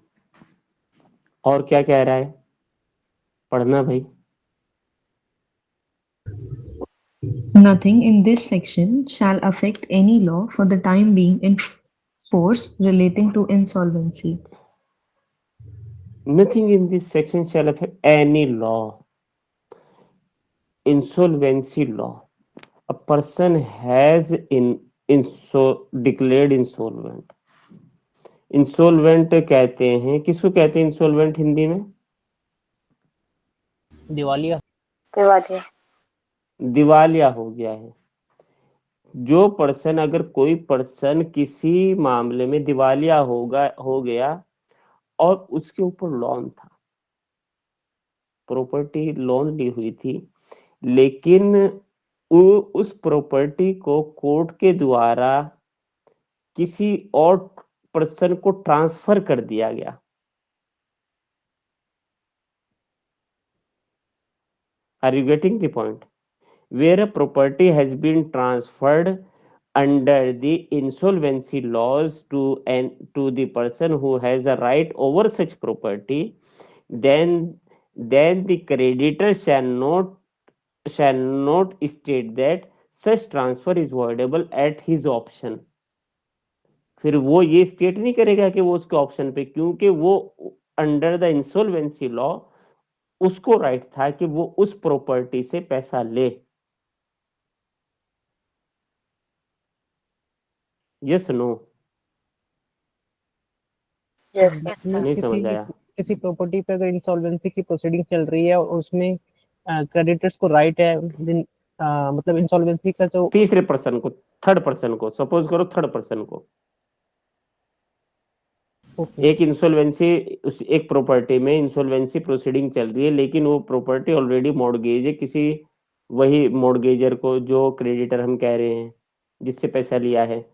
और क्या कह रहा है? पढ़ना भाई। Nothing in this section shall affect any law for the time being in force relating to insolvency. Nothing in this section shall affect any law. Insolvency law. A person has declared insolvent. Insolvent कहते हैं, किसको कहते हैं insolvent Hindi में? दिवालिया। दिवालिया हो गया है। जो पर्सन, अगर कोई पर्सन किसी मामले में दिवालिया हो गया और उसके ऊपर लोन था, प्रॉपर्टी लोन ली हुई थी, लेकिन उस प्रॉपर्टी को कोर्ट के द्वारा किसी और पर्सन को ट्रांसफर कर दिया गया। Are you getting the point? Where a property has been transferred under the insolvency laws to the person who has a right over such property, then the creditor shall not state that such transfer is voidable at his option. फिर वो ये state नहीं करेगा कि वो उसके option पे, क्योंकि वो अंडर द इंसॉल्वेंसी लॉ उसको राइट था कि वो उस प्रॉपर्टी से पैसा ले। Yes no? नहीं समझ आया? किसी प्रॉपर्टी पे अगर इंसॉल्वेंसी की प्रोसीडिंग चल रही है और उसमें क्रेडिटर्स को राइट है, मतलब इंसॉल्वेंसी का जो तीसरे पर्सन को, थर्ड पर्सन को, सपोज करो थर्ड पर्सन को, ओके एक इंसॉल्वेंसी, उस एक प्रॉपर्टी में इंसॉल्वेंसी प्रोसीडिंग चल रही है, लेकिन वो प्रॉपर्टी ऑलरेडी मॉर्गेज है किसी वही मॉर्गेजर को, जो क्रेडिटर हम कह रहे हैं जिससे पैसा लिया है,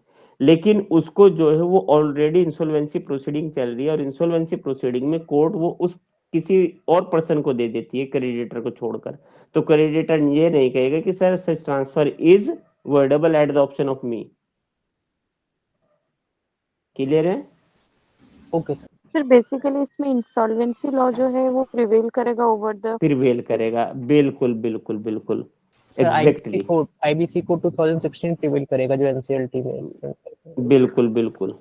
लेकिन उसको जो है वो ऑलरेडी इंसॉल्वेंसी प्रोसीडिंग चल रही है, और इंसॉल्वेंसी प्रोसीडिंग में कोर्ट वो उस किसी और पर्सन को दे देती है क्रेडिटर को छोड़कर। तो क्रेडिटर ये नहीं कहेगा कि sir such transfer is voidable at the option of me. Clear है? Okay sir. सर बेसिकली इसमें इंसॉल्वेंसी लॉ जो है वो प्रिवेल करेगा ओवर द प्रिवेल करेगा, बिल्कुल बिल्कुल बिल्कुल sir exactly, IBC code 2016 prevail करेगा जो एनसीएलटी में। बिल्कुल बिल्कुल।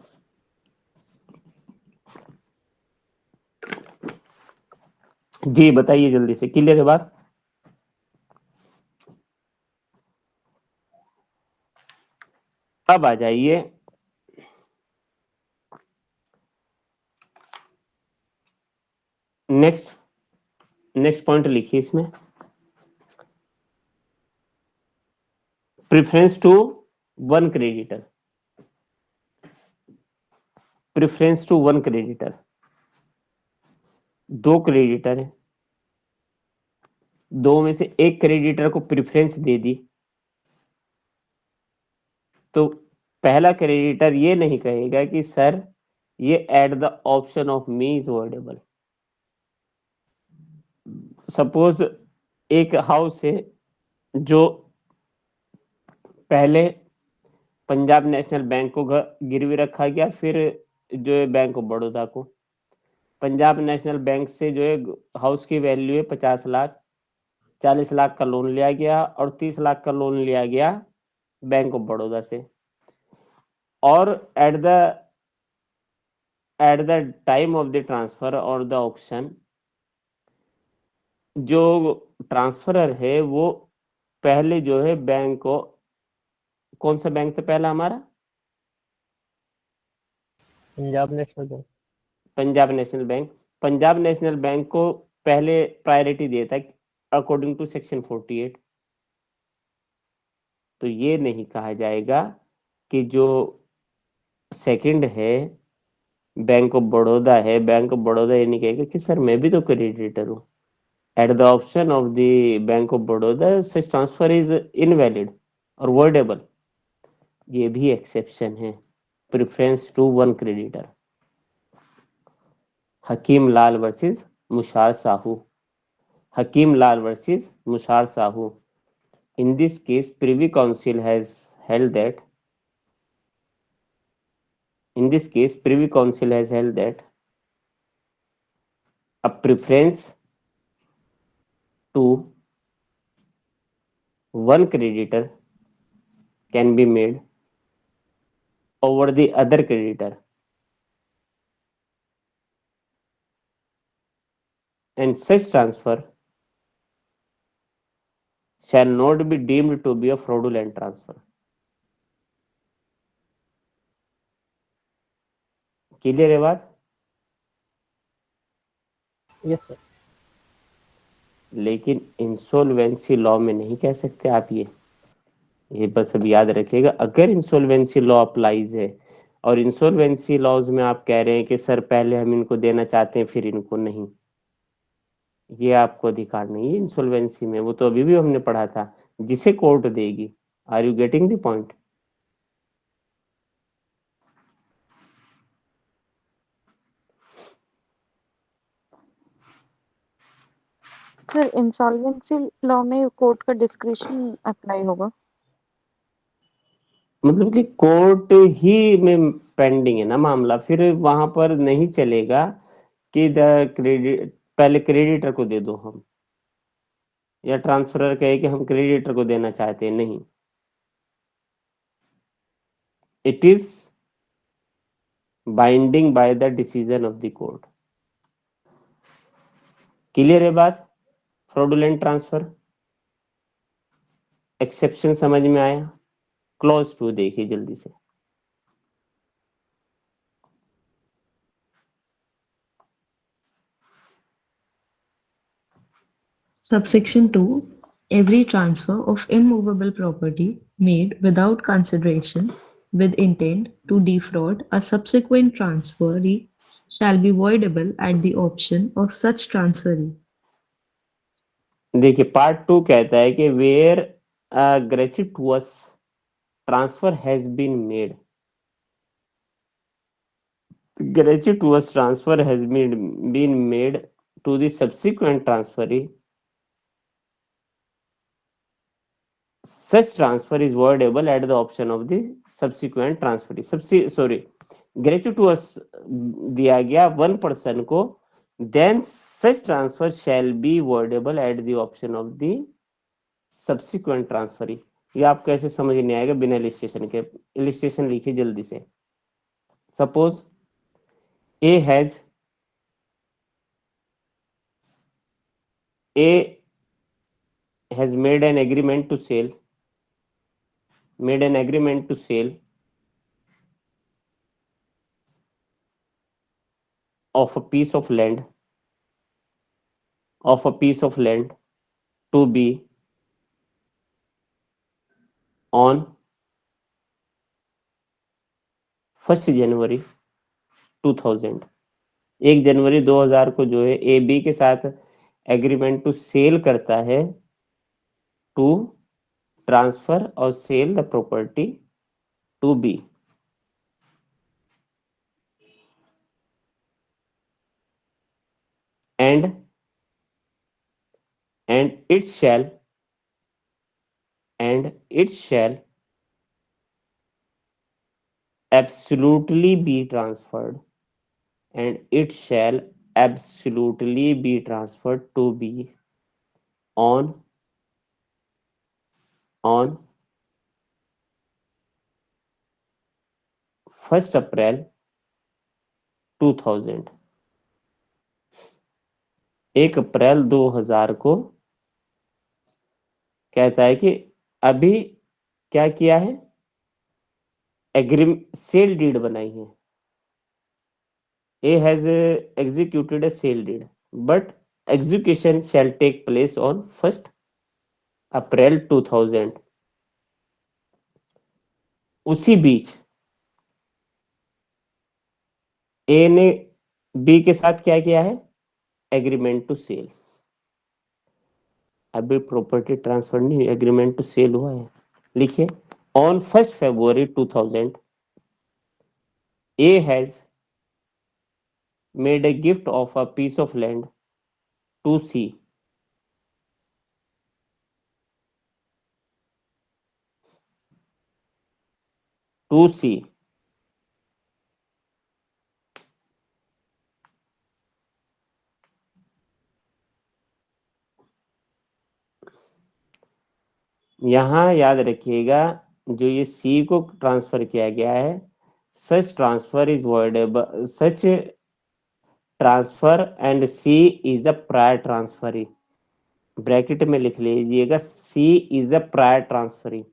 जी बताइए जल्दी से, क्लियर है बात? अब आ जाइए नेक्स्ट पॉइंट लिखिए इसमें, preference to one creditor. Preference to one creditor, दो क्रेडिटर है, दो में से एक क्रेडिटर को प्रेफरेंस दे दी, तो पहला क्रेडिटर ये नहीं कहेगा कि सर ये eight the option of me is voidable. Suppose एक हाउस है जो पहले पंजाब नेशनल बैंक को गिरवी रखा गया, फिर जो है बैंक ऑफ बड़ौदा को। पंजाब नेशनल बैंक से जो है हाउस की वैल्यू है 50 लाख, 40 लाख का लोन लिया गया और 30 लाख का लोन लिया गया बैंक ऑफ बड़ौदा से। और at the time of the transfer और द ऑक्शन, जो ट्रांसफरर है वो पहले जो है बैंक को, कौन सा बैंक था पहला हमारा? Punjab national bank. Punjab national bank. Punjab national bank को पहले प्रायोरिटी देता है अकॉर्डिंग टू सेक्शन 48। तो ये नहीं कहा जाएगा कि जो सेकंड है बैंक ऑफ बड़ौदा है, बैंक ऑफ बड़ौदा ये नहीं कहेगा कि सर मैं भी तो क्रेडिटर हूँ, at the option of the bank of Baroda such transfer is invalid और वर्डेबल। ये भी एक्सेप्शन है, preference to one creditor. Hakim Lal versus Mushar Sahu. Hakim Lal versus Mushar Sahu. In this case, Privy Council has held that. In this case, Privy Council has held that a preference to one creditor can be made over the other creditor, and such transfer shall not be deemed to be a fraudulent transfer. Clear है बात? Yes sir. लेकिन insolvency law में नहीं कह सकते आप ये बस अब याद रखिएगा। अगर इंसॉल्वेंसी लॉ अप्लाइज है और इंसॉल्वेंसी लॉज में आप कह रहे हैं कि सर पहले हम इनको देना चाहते हैं फिर इनको नहीं, ये आपको अधिकार नहीं है इंसॉल्वेंसी में। वो तो अभी भी हमने पढ़ा था, जिसे कोर्ट देगी। Are you getting the point? Sir insolvency law में कोर्ट का डिस्क्रिशन अप्लाई होगा, मतलब कि कोर्ट ही में पेंडिंग है ना मामला, फिर वहां पर नहीं चलेगा कि द क्रेडिट पहले क्रेडिटर को दे दो हम, या ट्रांसफरर कहे कि हम क्रेडिटर को देना चाहते हैं, नहीं। It is binding by the decision of the court. Clear है बात? फ्रॉडुलेंट ट्रांसफर एक्सेप्शन समझ में आया? क्लॉज 2 देखिए जल्दी से। Subsection 2. Every transfer of immovable property made without consideration with intent to defraud a subsequent transferee shall be voidable at the option of such transferee. देखिए part 2 कहता है कि where gratuitous transfer has been made. Gratuitous transfer has been made to the subsequent transferee. Such transfer is voidable at the option of the subsequent transferee. Gratuitous दिया गया one person को, then such transfer shall be voidable at the option of the subsequent transferee. ये आपको ऐसे समझ नहीं आएगा बिना इलिस्ट्रेशन के। इलिस्ट्रेशन लिखिए जल्दी से। Suppose A has made an agreement to sell of a piece of land to B on 1st January 2000. 1 जनवरी 2000 को जो है ए बी के साथ एग्रीमेंट टू सेल करता है, टू ट्रांसफर और sell the property to be. and it shall absolutely be transferred to B on 1st April 2000। 1 अप्रैल 2000 को कहता है कि अभी क्या किया है, सेल डीड बनाई है। A has executed a sale deed, but execution shall take place on 1st April 2000। उसी बीच A ने B के साथ क्या किया है, एग्रीमेंट टू सेल। अभी प्रॉपर्टी ट्रांसफर नहीं, एग्रीमेंट टू सेल हुआ है। लिखिए on 1st February 2000 A has made a gift of a piece of land to C यहां याद रखिएगा जो ये सी को ट्रांसफर किया गया है, such transfer is voidable, such transfer and C is a prior transferee. Bracket में लिख लीजिएगा C is a prior transferee.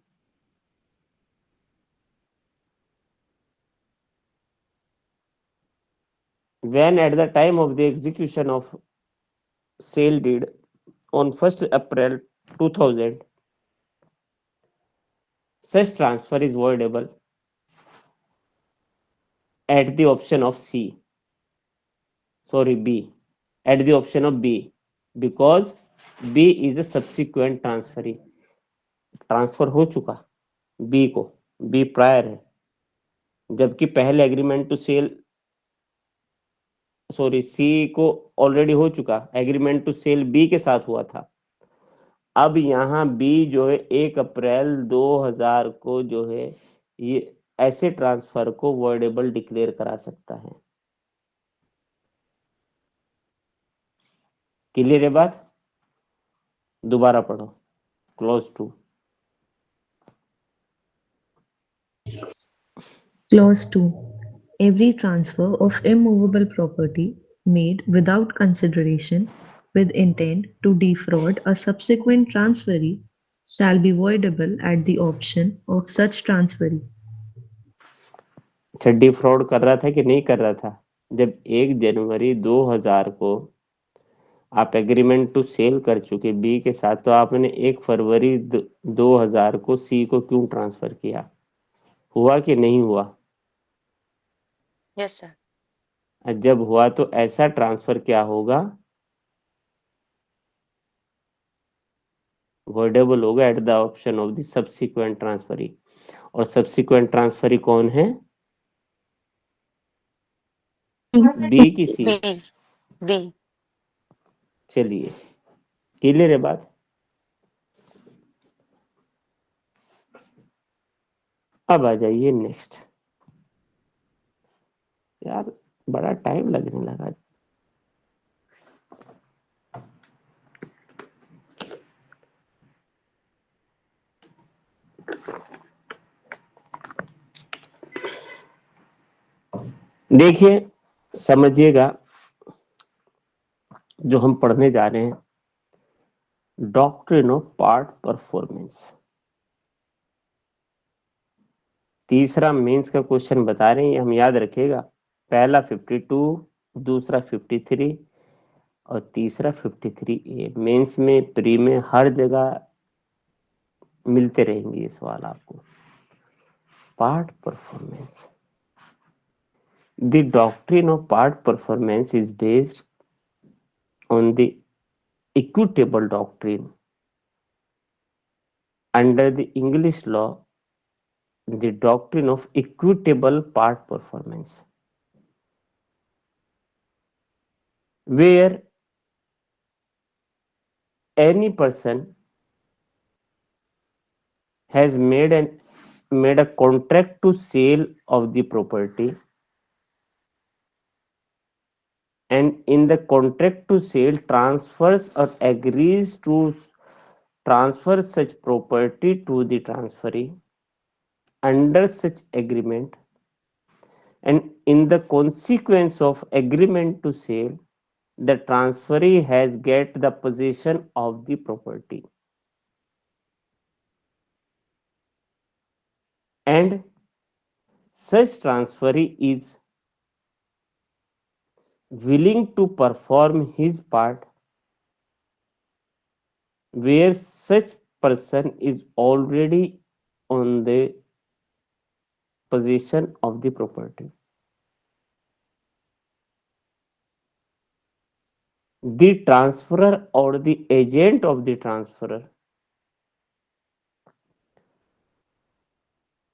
when at the time of the execution of sale deed on 1st April 2000 such transfer is voidable at the option of B, at the option of B, because B is a subsequent transferee। Transfer हो चुका B को, B prior है, जबकि पहले agreement to cell सी को already हो चुका, agreement to cell B के साथ हुआ था। अब यहाँ बी जो है 1 अप्रैल 2000 को जो है ये ऐसे ट्रांसफर को वॉइडेबल डिक्लेयर करा सकता है। क्लियर है बात? दोबारा पढ़ो clause 2। Clause 2. Every transfer of immovable property made without consideration with intent to defraud a subsequent transferee shall be voidable at the option of such transferee. अच्छा, डिफ्रॉड कर रहा था कि नहीं कर रहा था? जब 1 जनवरी 2000 को आप एग्रीमेंट टू सेल कर चुके बी के साथ, तो आपने 1 फरवरी 2000 को सी को क्यों ट्रांसफर किया? हुआ कि नहीं हुआ? Yes sir. जब हुआ तो ऐसा ट्रांसफर क्या होगा, वर्डेबल होगा at the option of the subsequent transferee. और सब्सिक्वेंट ट्रांसफरी कौन है, बी की सी? B B. चलिए क्लियर है बात। अब आ जाइए नेक्स्ट। यार बड़ा टाइम लगने लगा। देखिए समझिएगा, जो हम पढ़ने जा रहे हैं, डॉक्ट्रिन ऑफ पार्ट परफॉर्मेंस। तीसरा मेंस का क्वेश्चन बता रहे हैं, हम याद रखिएगा। पहला 52, दूसरा 53 और तीसरा 53A। मेंस में, प्री में, हर जगह मिलते रहेंगे ये सवाल आपको। Part performance. The doctrine of part performance is based on the equitable doctrine. Under the English law, the doctrine of equitable part performance, where any person has made a contract to sale of the property, and in the contract to sale transfers or agrees to transfer such property to the transferee under such agreement, and in the consequence of agreement to sale, the transferee has get the possession of the property, and such transferee is willing to perform his part, where such person is already on the possession of the property. The transferor or the agent of the transferor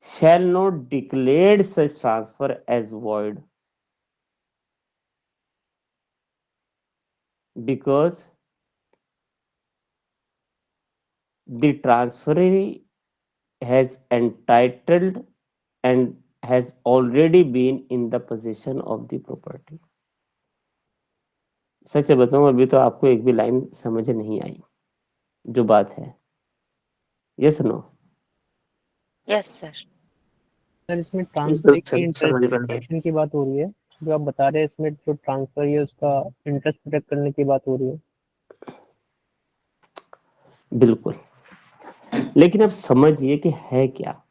shall not declare such transfer as void, because the transferee has entitled and has already been in the possession of the property. सच बताऊं, अभी तो आपको एक भी line समझ नहीं आई जो बात है। Yes no? Yes sir. Sir इसमें बिल्कुल ट्रांसफर की समझ गए। इंटरेस्ट की बात हो रही है, जो आप बता रहे हैं इसमें जो ट्रांसफर है उसका इंटरेस्ट प्रोटेक्ट करने की बात हो रही है। बिल्कुल, लेकिन अब समझिए कि है क्या।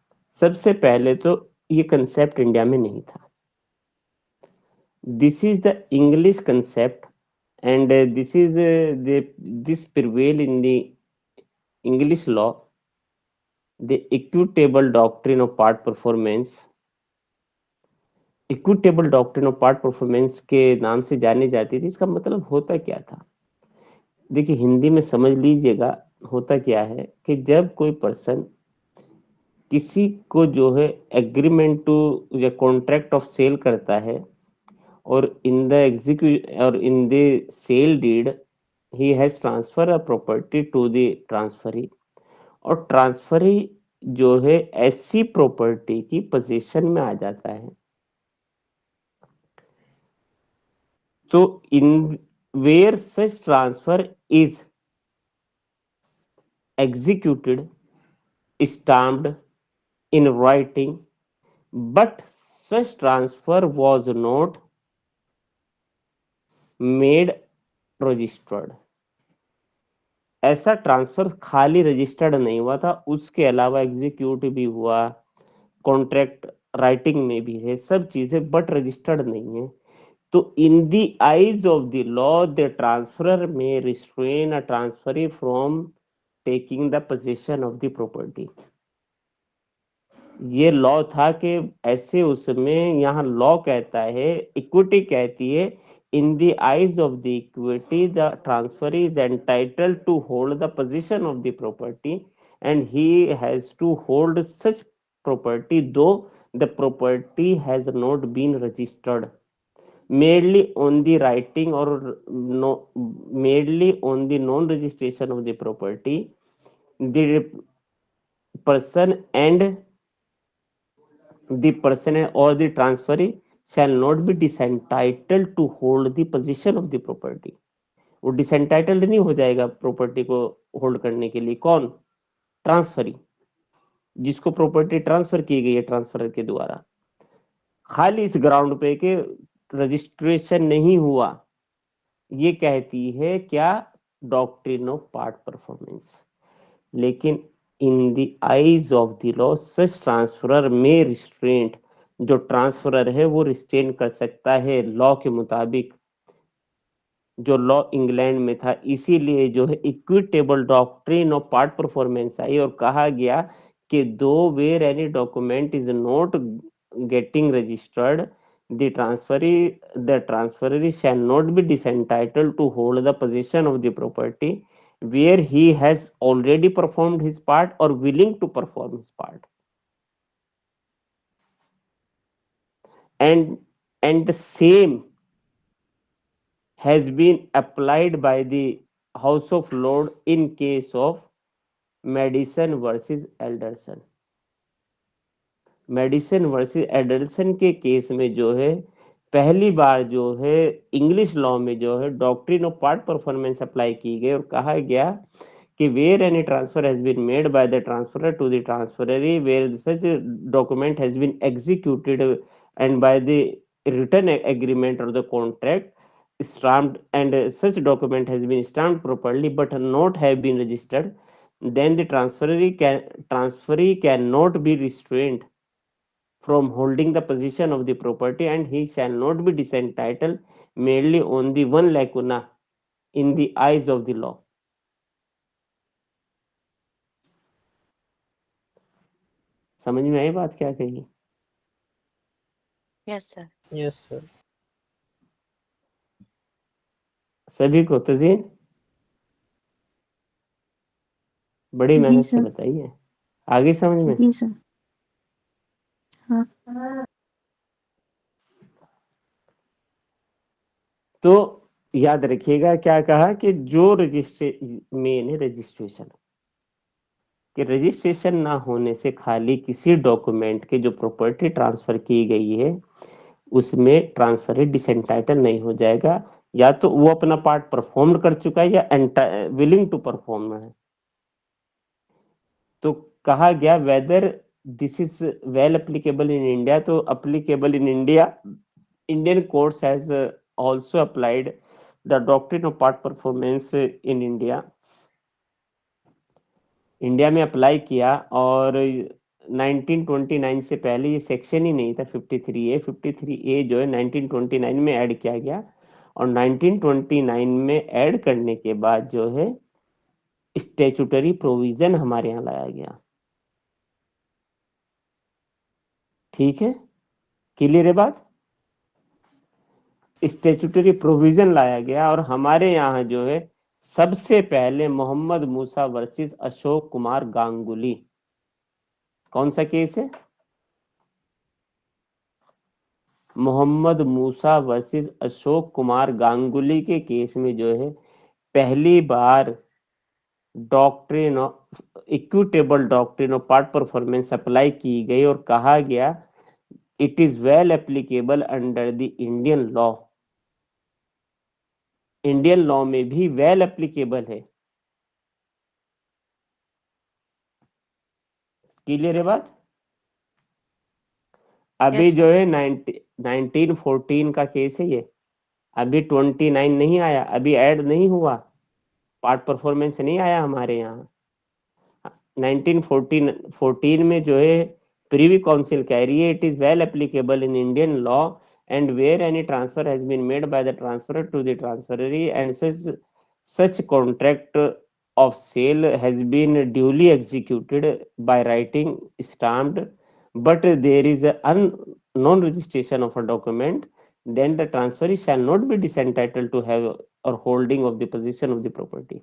सबसे पहले तो ये कंसेप्ट इंडिया में नहीं था। This is the English concept, and this prevail in the English law, the equitable doctrine of part performance। Equitable doctrine of part performance के नाम से जानी जाती थी। इसका मतलब होता क्या था, देखिए हिंदी में समझ लीजिएगा। होता क्या है कि जब कोई पर्सन किसी को जो है एग्रीमेंट टू या कॉन्ट्रैक्ट ऑफ सेल करता है, और इन द एग्जीक्यूट और in the sale deed he has transferred a property to the transferee, और ट्रांसफरी जो है ऐसी प्रॉपर्टी की पोजीशन में आ जाता है। तो इन where such transfer is executed, stamped in writing, but such transfer was not made registered। ऐसा ट्रांसफर खाली रजिस्टर्ड नहीं हुआ था, उसके अलावा एग्जीक्यूट भी हुआ, कॉन्ट्रैक्ट राइटिंग में भी है, सब चीजें, बट रजिस्टर्ड नहीं है। तो in the eyes of the law the transferor may restrain a transferee from taking the position of the property. ये लॉ था कि ऐसे उसमें यहाँ लॉ कहता है, इक्विटी कहती है, in the eyes of the equity the transfer is entitled to hold the position of the property and he has to hold such property though the property has not been registered merely on the writing or no merely on the non registration of the property the person and the person or the transferee shall not be disentitled to hold the possession of the property. वो डिसएंटाइटल्ड नहीं हो जाएगा property को hold करने के लिए। कौन? Transferee, जिसको प्रॉपर्टी ट्रांसफर की गई है ट्रांसफर के द्वारा, खाली इस ग्राउंड पे के रजिस्ट्रेशन नहीं हुआ। ये कहती है क्या? Doctrine of part performance. लेकिन in the eyes of the law such transferor may restraint, जो ट्रांसफरर है वो रिस्ट्रेन कर सकता है लॉ के मुताबिक, जो लॉ इंग्लैंड में था। इसीलिए जो है equitable doctrine of part performance आई और कहा गया कि though where any document is not getting registered the transferee shall not be disentitled to hold the possession of the property where he has already performed his part or willing to perform his part, and the same has been applied by the House of Lords in case of Madison versus Alderson। Madison versus Alderson के case में जो है पहली बार जो है English law में जो है doctrine of part performance apply की गई और कहा गया कि where any transfer has been made by the transferor to the transferee where such document has been executed and by the written agreement or the contract stamped and such document has been stamped properly but not have been registered, then the transferee cannot be restrained from holding the possession of the property and he shall not be disentitled merely on the one lacuna in the eyes of the law। समझ में आई बात क्या कही? Yes sir. Yes sir. सभी को तजीन बड़ी जी मेहनत से सर। बताई है, आगे समझ में? जी सर। हाँ। तो याद रखिएगा क्या कहा कि जो मेन है रजिस्ट्रेशन, कि रजिस्ट्रेशन ना होने से खाली किसी डॉक्यूमेंट के जो प्रॉपर्टी ट्रांसफर की गई है उसमें ट्रांसफर डिसेंटाइटल नहीं हो जाएगा, या तो वो अपना पार्ट परफॉर्म कर चुका है या विलिंग टू परफॉर्म है। तो कहा गया whether this is well applicable in India, तो applicable in India, Indian courts has also applied the doctrine of part performance in India. India में अप्लाई किया और 1929 से पहले ये सेक्शन ही नहीं था 53A जो है 1929 में ऐड किया गया और 1929 में ऐड करने के बाद जो है स्टैट्यूटरी प्रोविजन हमारे यहाँ लाया गया। ठीक है, क्लियर है बात? स्टैट्यूटरी प्रोविजन लाया गया और हमारे यहाँ जो है सबसे पहले मोहम्मद मूसा वर्सेस अशोक कुमार गांगुली, कौन सा केस है? मोहम्मद मूसा वर्सेस अशोक कुमार गांगुली के केस में जो है पहली बार doctrine of equitable doctrine of part performance apply की गई और कहा गया it is well applicable under the Indian law. Indian law में भी वेल एप्लीकेबल है। क्लियर है बात? अभी Yes, जो sir. है 1914 का केस है ये, अभी 29 नहीं आया, अभी ऐड नहीं हुआ, पार्ट परफॉर्मेंस नहीं आया हमारे यहाँ। 1914 में जो है प्रीवी काउंसिल कह रही है it is well applicable in Indian law and where any transfer has been made by the transferor to the transferee and such contract of sale has been duly executed by writing stamped but there is a non registration of a document, then the transferee shall not be disentitled to have or holding of the possession of the property.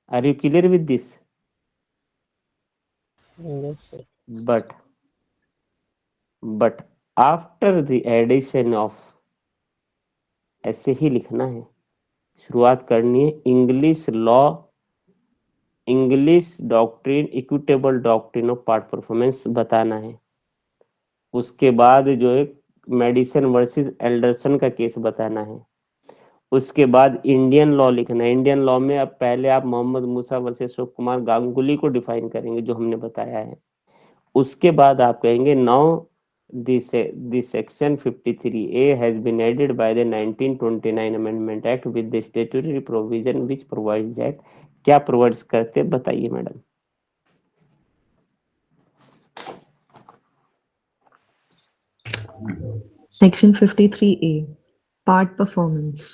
Are you clear with this? Yes, sir. But after the addition of, ऐसे ही लिखना है, शुरुआत करनी है English law, English doctrine, equitable doctrine of part performance बताना है। उसके बाद जो है मेडिसन वर्सेस एल्डरसन का केस बताना है। उसके बाद इंडियन लॉ लिखना है। इंडियन लॉ में अब पहले आप मोहम्मद मूसा वर्सेस अशोक कुमार गांगुली को डिफाइन करेंगे, जो हमने बताया है। उसके बाद आप कहेंगे now this section 53A has been added by the 1929 Amendment Act with the statutory provision which provides that, क्या प्रोवाइड्स करते बताइए madam. Section 53A, Part Performance.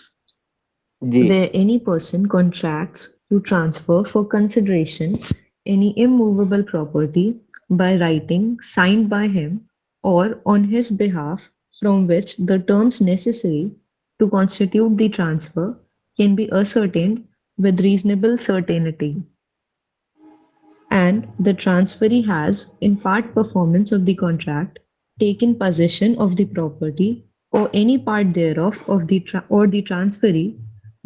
जी Where any person contracts to transfer for consideration any immovable property by writing signed by him or on his behalf, from which the terms necessary to constitute the transfer can be ascertained with reasonable certainty, and the transferee has, in part performance of the contract, taken possession of the property or any part thereof of the or the transferee,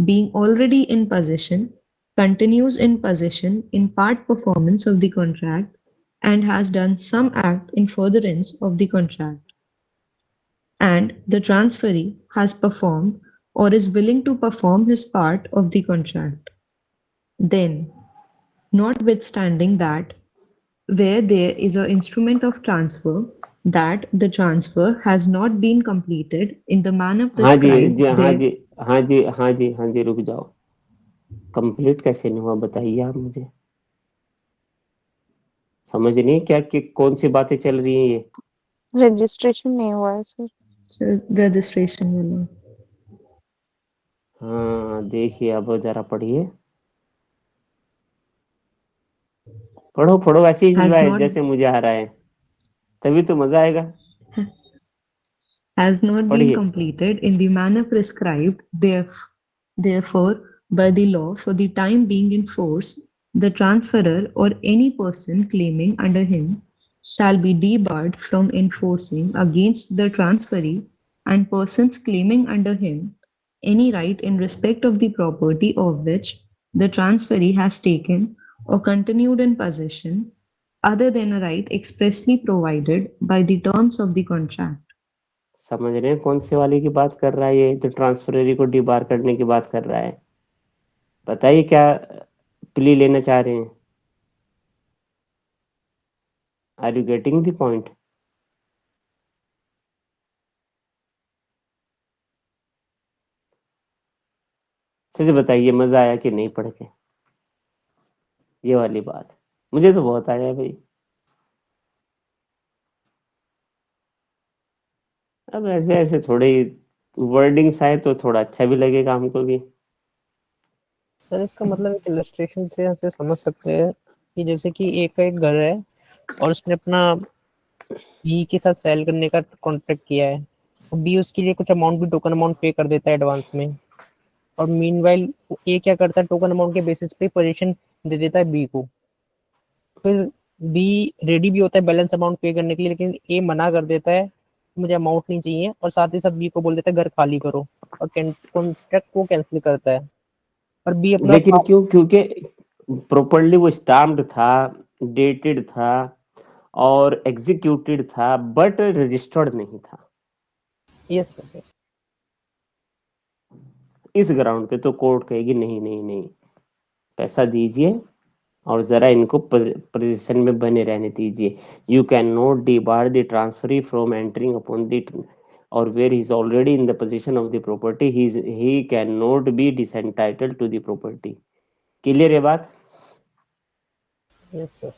being already in possession, continues in possession in part performance of the contract, and has done some act in furtherance of the contract, and the transferee has performed or is willing to perform his part of the contract. Then, notwithstanding that, where there is an instrument of transfer, that the transfer has not been completed in the manner हाँ जी prescribed जी हाँ there, जी हाँ जी हाँ जी हाँ जी, रुक जाओ, complete कैसे नहीं हुआ बताइए आप मुझे। समझ नहीं क्या कि कौन सी बातें चल रही हैं ये। रजिस्ट्रेशन नहीं हुआ है सर। registration वाला। हाँ देखिए, अब जरा पढ़िए, पढ़ो पढ़ो ऐसे ही has not जैसे मुझे आ रहा है, तभी तो मजा आएगा। has not been पढ़िए। completed in the manner prescribed therefore by the law for the time being in force, the transferor or any person claiming under him shall be debarred from enforcing against the transferee and persons claiming under him any right in respect of the property of which the transferee has taken or continued in possession, other than a right expressly provided by the terms of the contract. समझ रहे हैं कौन से वाले की बात कर रहा है ये, जो ट्रांसफररी को डिबार करने की बात कर रहा है। बताइए क्या प्ली लेना चाह रहे हैं। Are you getting the point? सच बताइए, मजा आया कि नहीं पढ़ के? ये वाली बात मुझे तो बहुत आया भाई। अब ऐसे ऐसे थोड़े वर्डिंग्स आए तो थोड़ा अच्छा भी लगेगा हमको भी। सर इसका मतलब एक इलस्ट्रेशन से ऐसे समझ सकते हैं कि जैसे कि एक का एक घर है और उसने अपना बी के साथ सेल करने का कॉन्ट्रैक्ट किया है, और बी उसके लिए कुछ अमाउंट भी टोकन अमाउंट पे कर देता है एडवांस में, और मीनवाइल ए क्या करता है, टोकन अमाउंट के बेसिस पे पोजीशन दे देता है बी को। फिर बी रेडी भी होता है बैलेंस अमाउंट पे करने के लिए, लेकिन ए मना कर देता है, मुझे अमाउंट नहीं चाहिए, और साथ ही साथ बी को बोल देता है घर खाली करो, और कॉन्ट्रैक्ट को कैंसिल करता है। और बी अपना लेकिन क्यों? क्योंकि प्रॉपरली वो स्टाम्प्ड था, डेटेड था और एग्जीक्यूटेड था, बट रजिस्टर्ड नहीं था। Yes sir. इस ग्राउंड पे तो कोर्ट कहेगी नहीं नहीं नहीं, पैसा दीजिए और जरा इनको पोजीशन में बने रहने दीजिए। You can not debar the transferee from entering upon the, और where he is already in the position of the property he can not be disentitled to the property. Clear है बात? Yes sir.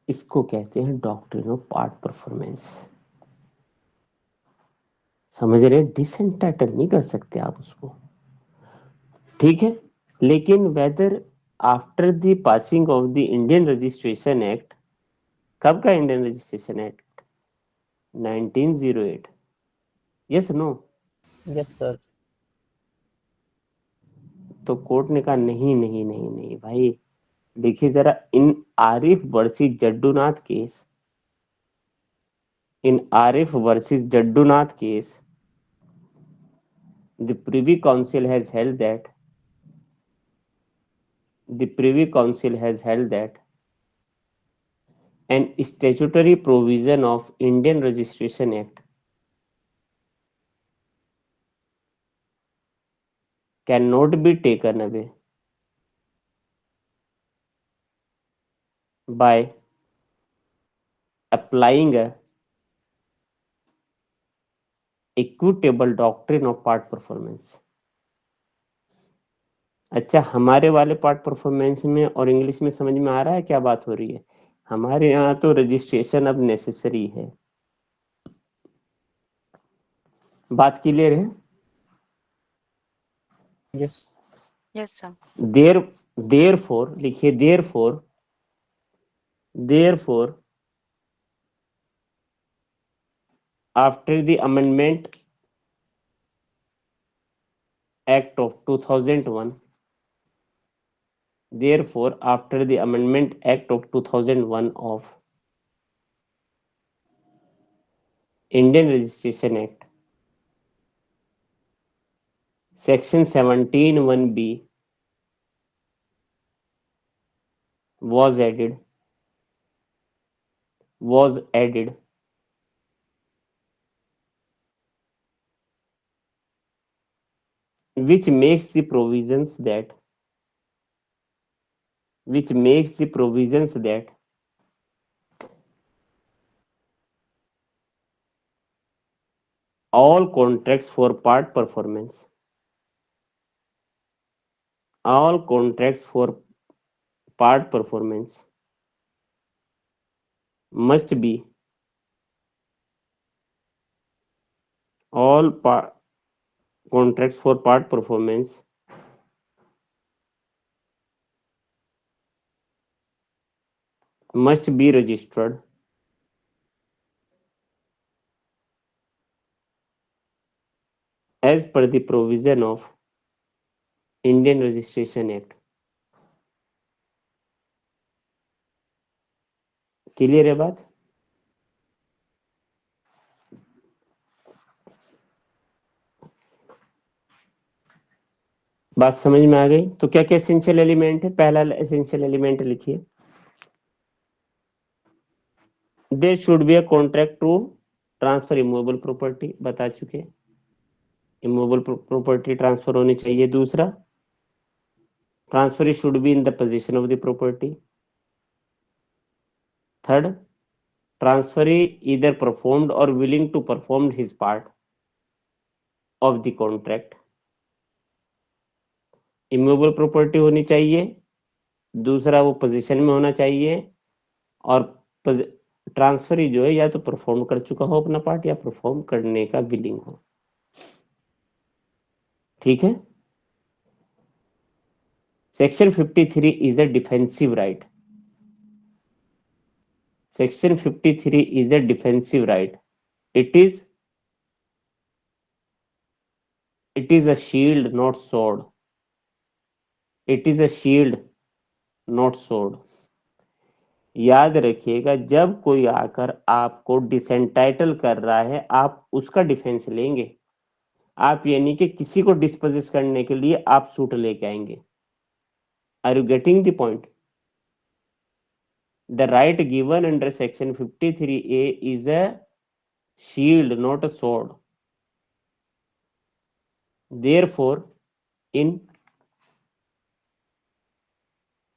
इसको कहते हैं doctrine of part performance. समझ रहे? डिसएंटाइटल नहीं कर सकते आप उसको, ठीक है। लेकिन whether after the passing of the Indian registration act, कब का Indian registration act? 1908। Yes no? Yes sir. तो कोर्ट ने कहा नहीं नहीं नहीं नहीं भाई, देखिए जरा, in Arif versus Jaddunath case, in Arif versus Jaddunath case, the Privy Council has held that the Privy Council has held that an statutory provision of Indian Registration Act cannot be taken away by applying a equitable doctrine of part performance। अच्छा, हमारे वाले part performance में और English में समझ में आ रहा है क्या बात हो रही है? हमारे यहाँ तो रजिस्ट्रेशन अब नेसेसरी है। बात क्लियर है? यस। Yes, sir. therefore लिखिए, therefore after the amendment act of 2001, therefore after the amendment act of 2001 of Indian Registration Act, section 17(1)(b) was added, which makes the provisions that all contracts for part performance must be contracts for part performance must be registered as per the provision of Indian Registration Act। Clear है बात? बात समझ में आ गई? तो क्या क्या essential element है? पहला एसेंशियल एलिमेंट लिखिए, there should be a contract to transfer immovable property, बता चुके, इमूवेबल प्रॉपर्टी ट्रांसफर होनी चाहिए। दूसरा, transfer should be in the position of the property. Third, transferee either performed or willing to perform his part of the contract। Immovable property होनी चाहिए। दूसरा, वो position में होना चाहिए। और ट्रांसफरी जो है या तो परफॉर्म कर चुका हो अपना पार्ट या परफॉर्म करने का विलिंग हो। ठीक है। Section 53 is a defensive right. Section 53 is a defensive right. It is a shield, not sword. It is a shield, not sword। याद रखिएगा, जब कोई आकर आपको डिसएंटाइटल कर रहा है, आप उसका डिफेंस लेंगे। आप यानी कि किसी को डिस्पोजेस करने के लिए आप सूट लेके आएंगे। Are you getting the point? The right given under section 53A is a shield, not a sword। Therefore, in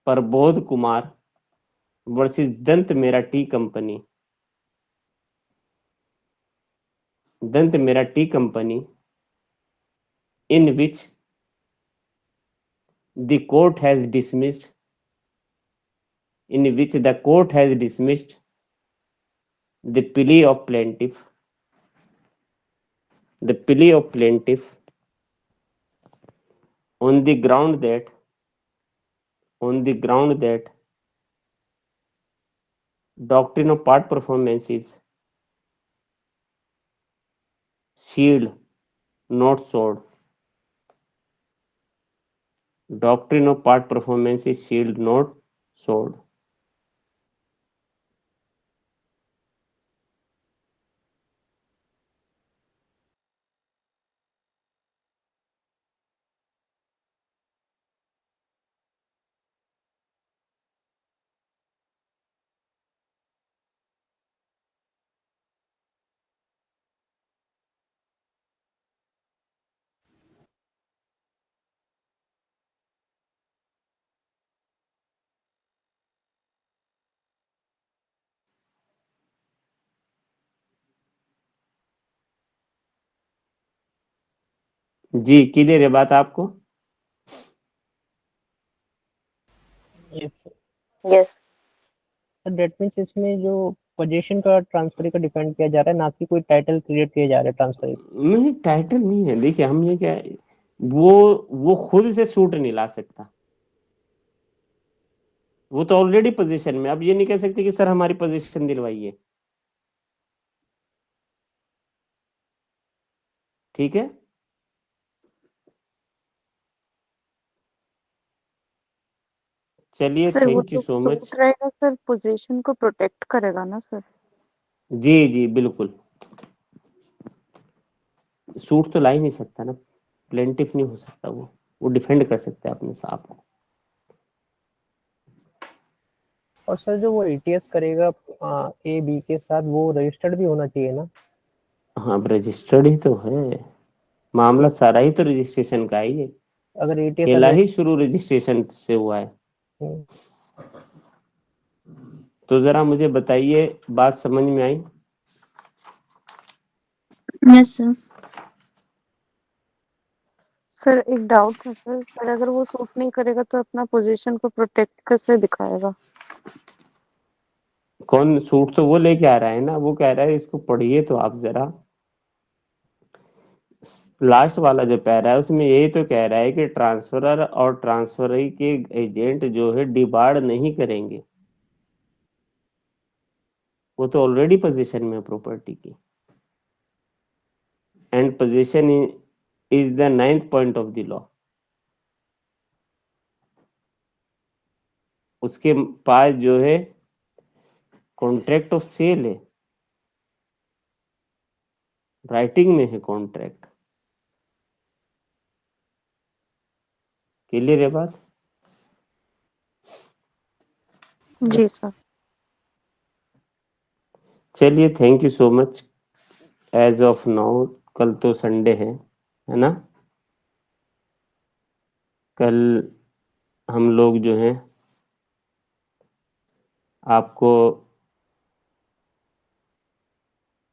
Prabodh Kumar versus Dantmara tea company, in which the court has dismissed the plea of plaintiff on the ground that on the ground that doctrine of part performance is shield, not sword. Doctrine of part performance is shield, not sword. जी clear है बात आपको? Yes. That means इसमें जो position का transfer का depend किया जा रहा है, ना कि कोई टाइटल क्रिएट किया जा रहा है ट्रांसफर। नहीं टाइटल नहीं है। देखिए हम ये क्या है, वो खुद से सूट नहीं ला सकता, वो तो ऑलरेडी पोजीशन में। अब ये नहीं कह सकते कि सर हमारी पोजीशन दिलवाइए, ठीक है? चलिए सर वो थैंक यू जो सो मच। सूट रहेगा सर पोजीशन को प्रोटेक्ट करेगा ना सर? जी जी बिल्कुल, सूट तो ला ही नहीं सकता ना, प्लेंटिफ नहीं हो सकता, वो डिफेंड कर सकता है अपने साथ को। और सर जो वो एटीएस करेगा ए बी के साथ, वो रजिस्टर्ड भी होना चाहिए ना? हाँ रजिस्टर्ड ही तो है, मामला सारा ही तो रजिस्ट्रेशन का ही है। अगर एटीएस खेला ही शुरू रजिस्ट्रेशन से हुआ है। तो जरा मुझे बताइए, बात समझ में आई? Yes sir. सर एक डाउट है सर अगर वो सूट नहीं करेगा तो अपना पोजीशन को प्रोटेक्ट कैसे दिखाएगा? कौन सूट? तो वो लेके आ रहा है ना, वो कह रहा है इसको पढ़िए तो आप जरा, लास्ट वाला जो पैरा है उसमें यही तो कह रहा है कि ट्रांसफरर और ट्रांसफरई के एजेंट जो है डिबार्ड नहीं करेंगे, वो तो ऑलरेडी पोजीशन में है प्रॉपर्टी की। And position is the 9th point of the law. उसके पास जो है कॉन्ट्रैक्ट ऑफ सेल है, राइटिंग में है कॉन्ट्रैक्ट। क्लियर है बात? जी सर। चलिए thank you so much. As of now कल तो संडे है ना? कल हम लोग जो हैं आपको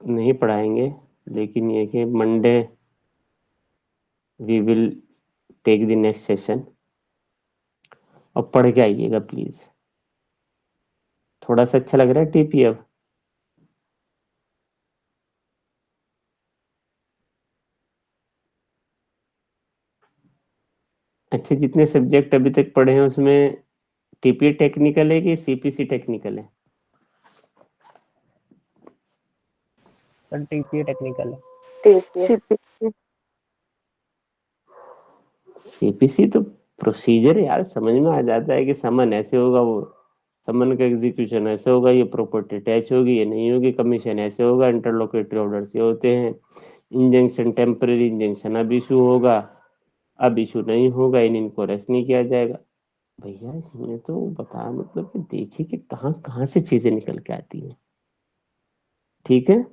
नहीं पढ़ाएंगे, लेकिन ये कि Monday we will take the next session. और पढ़ के आइएगा प्लीज। थोड़ा सा अच्छा लग रहा है टीपी अब? अच्छा, जितने सब्जेक्ट अभी तक पढ़े हैं उसमें टीपी टेक्निकल है कि सीपीसी टेक्निकल है? सर टीपीए टेक्निकल है। सीपीसी। सीपीसी तो प्रोसीजर यार समझ में आ जाता है कि समन ऐसे होगा, वो समन का एग्जीक्यूशन ऐसे होगा, ये प्रॉपर्टी अटैच होगी, ये नहीं होगी, कमीशन ऐसे होगा, इंटरलोकेटरी ऑर्डर से होते हैं, इंजंक्शन टेम्पररी इंजंक्शन अब इशू होगा, अब इशू नहीं होगा, इनको रेस्ट नहीं किया जाएगा। भैया इसमें तो बता, मतलब कि देखिए कि कहाँ कहाँ से चीजें निकल के आती हैं। ठीक है,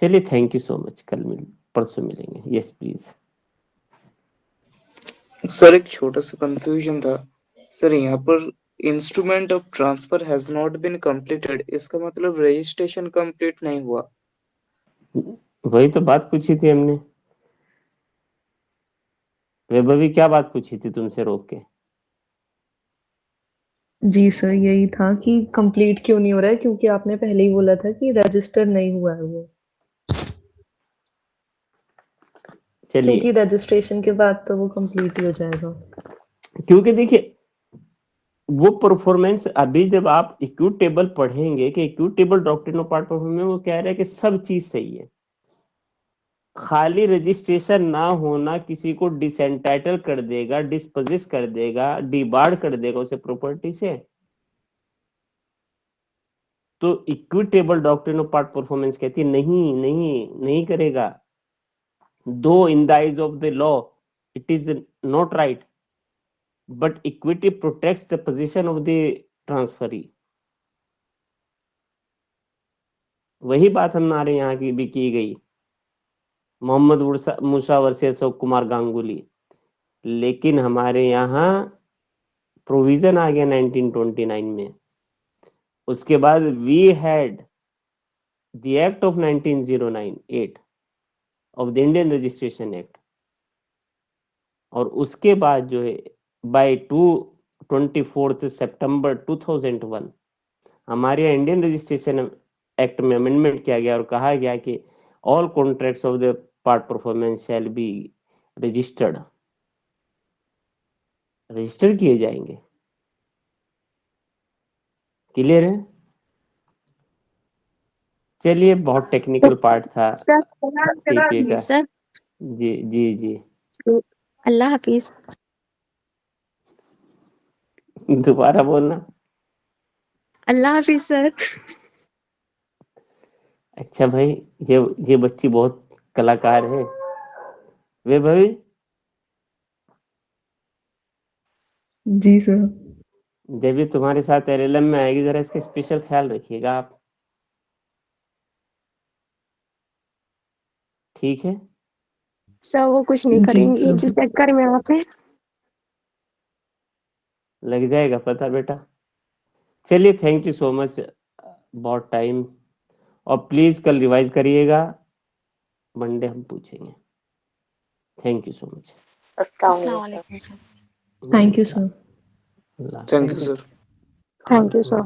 चलिए थैंक यू सो मच। कल परसों मिलेंगे। Yes please. सर एक छोटा सा कंफ्यूजन था सर, यहाँ पर instrument of transfer has not been completed, इसका मतलब रजिस्ट्रेशन कंप्लीट नहीं हुआ। वही तो बात पूछी थी हमने। वैभवी क्या बात पूछी थी तुमसे रोक के? जी सर, यही था कि कंप्लीट क्यों नहीं हो रहा है, क्योंकि आपने पहले ही बोला था कि रजिस्टर नहीं हुआ है वो, चलिए क्योंकि रजिस्ट्रेशन के बाद तो वो कंप्लीट ही हो जाएगा। क्योंकि देखिए वो परफॉर्मेंस अभी जब आप इक्विटेबल पढ़ेंगे कि equitable doctrine of part performance, वो कह रहा है कि सब चीज सही है, खाली रजिस्ट्रेशन ना होना किसी को डिसेंटाइटल कर देगा, डिस्पोजेस कर देगा, डिबार्ड कर देगा उसे प्रॉपर्टी से। तो equitable doctrine of part performance कहती है नहीं नहीं नहीं करेगा। दो in the eyes of the law it is not right, but equity protects the position of the transferee. वही बात हमारे यहाँ की भी की गई, मोहम्मद मूसा वर्सेस अशोक कुमार गांगुली। लेकिन हमारे यहाँ प्रोविजन आ गया 1929 में। उसके बाद we had the act of 1908 of the Indian registration act, और उसके बाद जो है बाय 24 सितंबर 2001 हमारे यहाँ इंडियन रजिस्ट्रेशन एक्ट में अमेंडमेंट किया गया और कहा गया कि all contracts of the part performance shall be registered, register किए जाएंगे। क्लियर है? चलिए, बहुत टेक्निकल पार्ट था सीपीए का। सर जी जी जी। अल्लाह हाफिज। दोबारा बोलना। अल्लाह हाफिज सर। अच्छा भाई, ये बच्ची बहुत कलाकार है। वे भाई जी सर। जब भी तुम्हारे साथ एलएलएम में आएगी जरा इसका स्पेशल ख्याल रखिएगा आप, ठीक है? सर वो कुछ नहीं जी करेंगे, ये सर। जिस चक्कर में आप हैं। लग जाएगा पता बेटा। चलिए, थैंक यू सो मच, बहुत टाइम। और प्लीज कल रिवाइज करिएगा, मंडे हम पूछेंगे। Thank you so much. अस्सलाम वालेकुम sir. Thank you sir. Allah thank you sir. Thank you sir.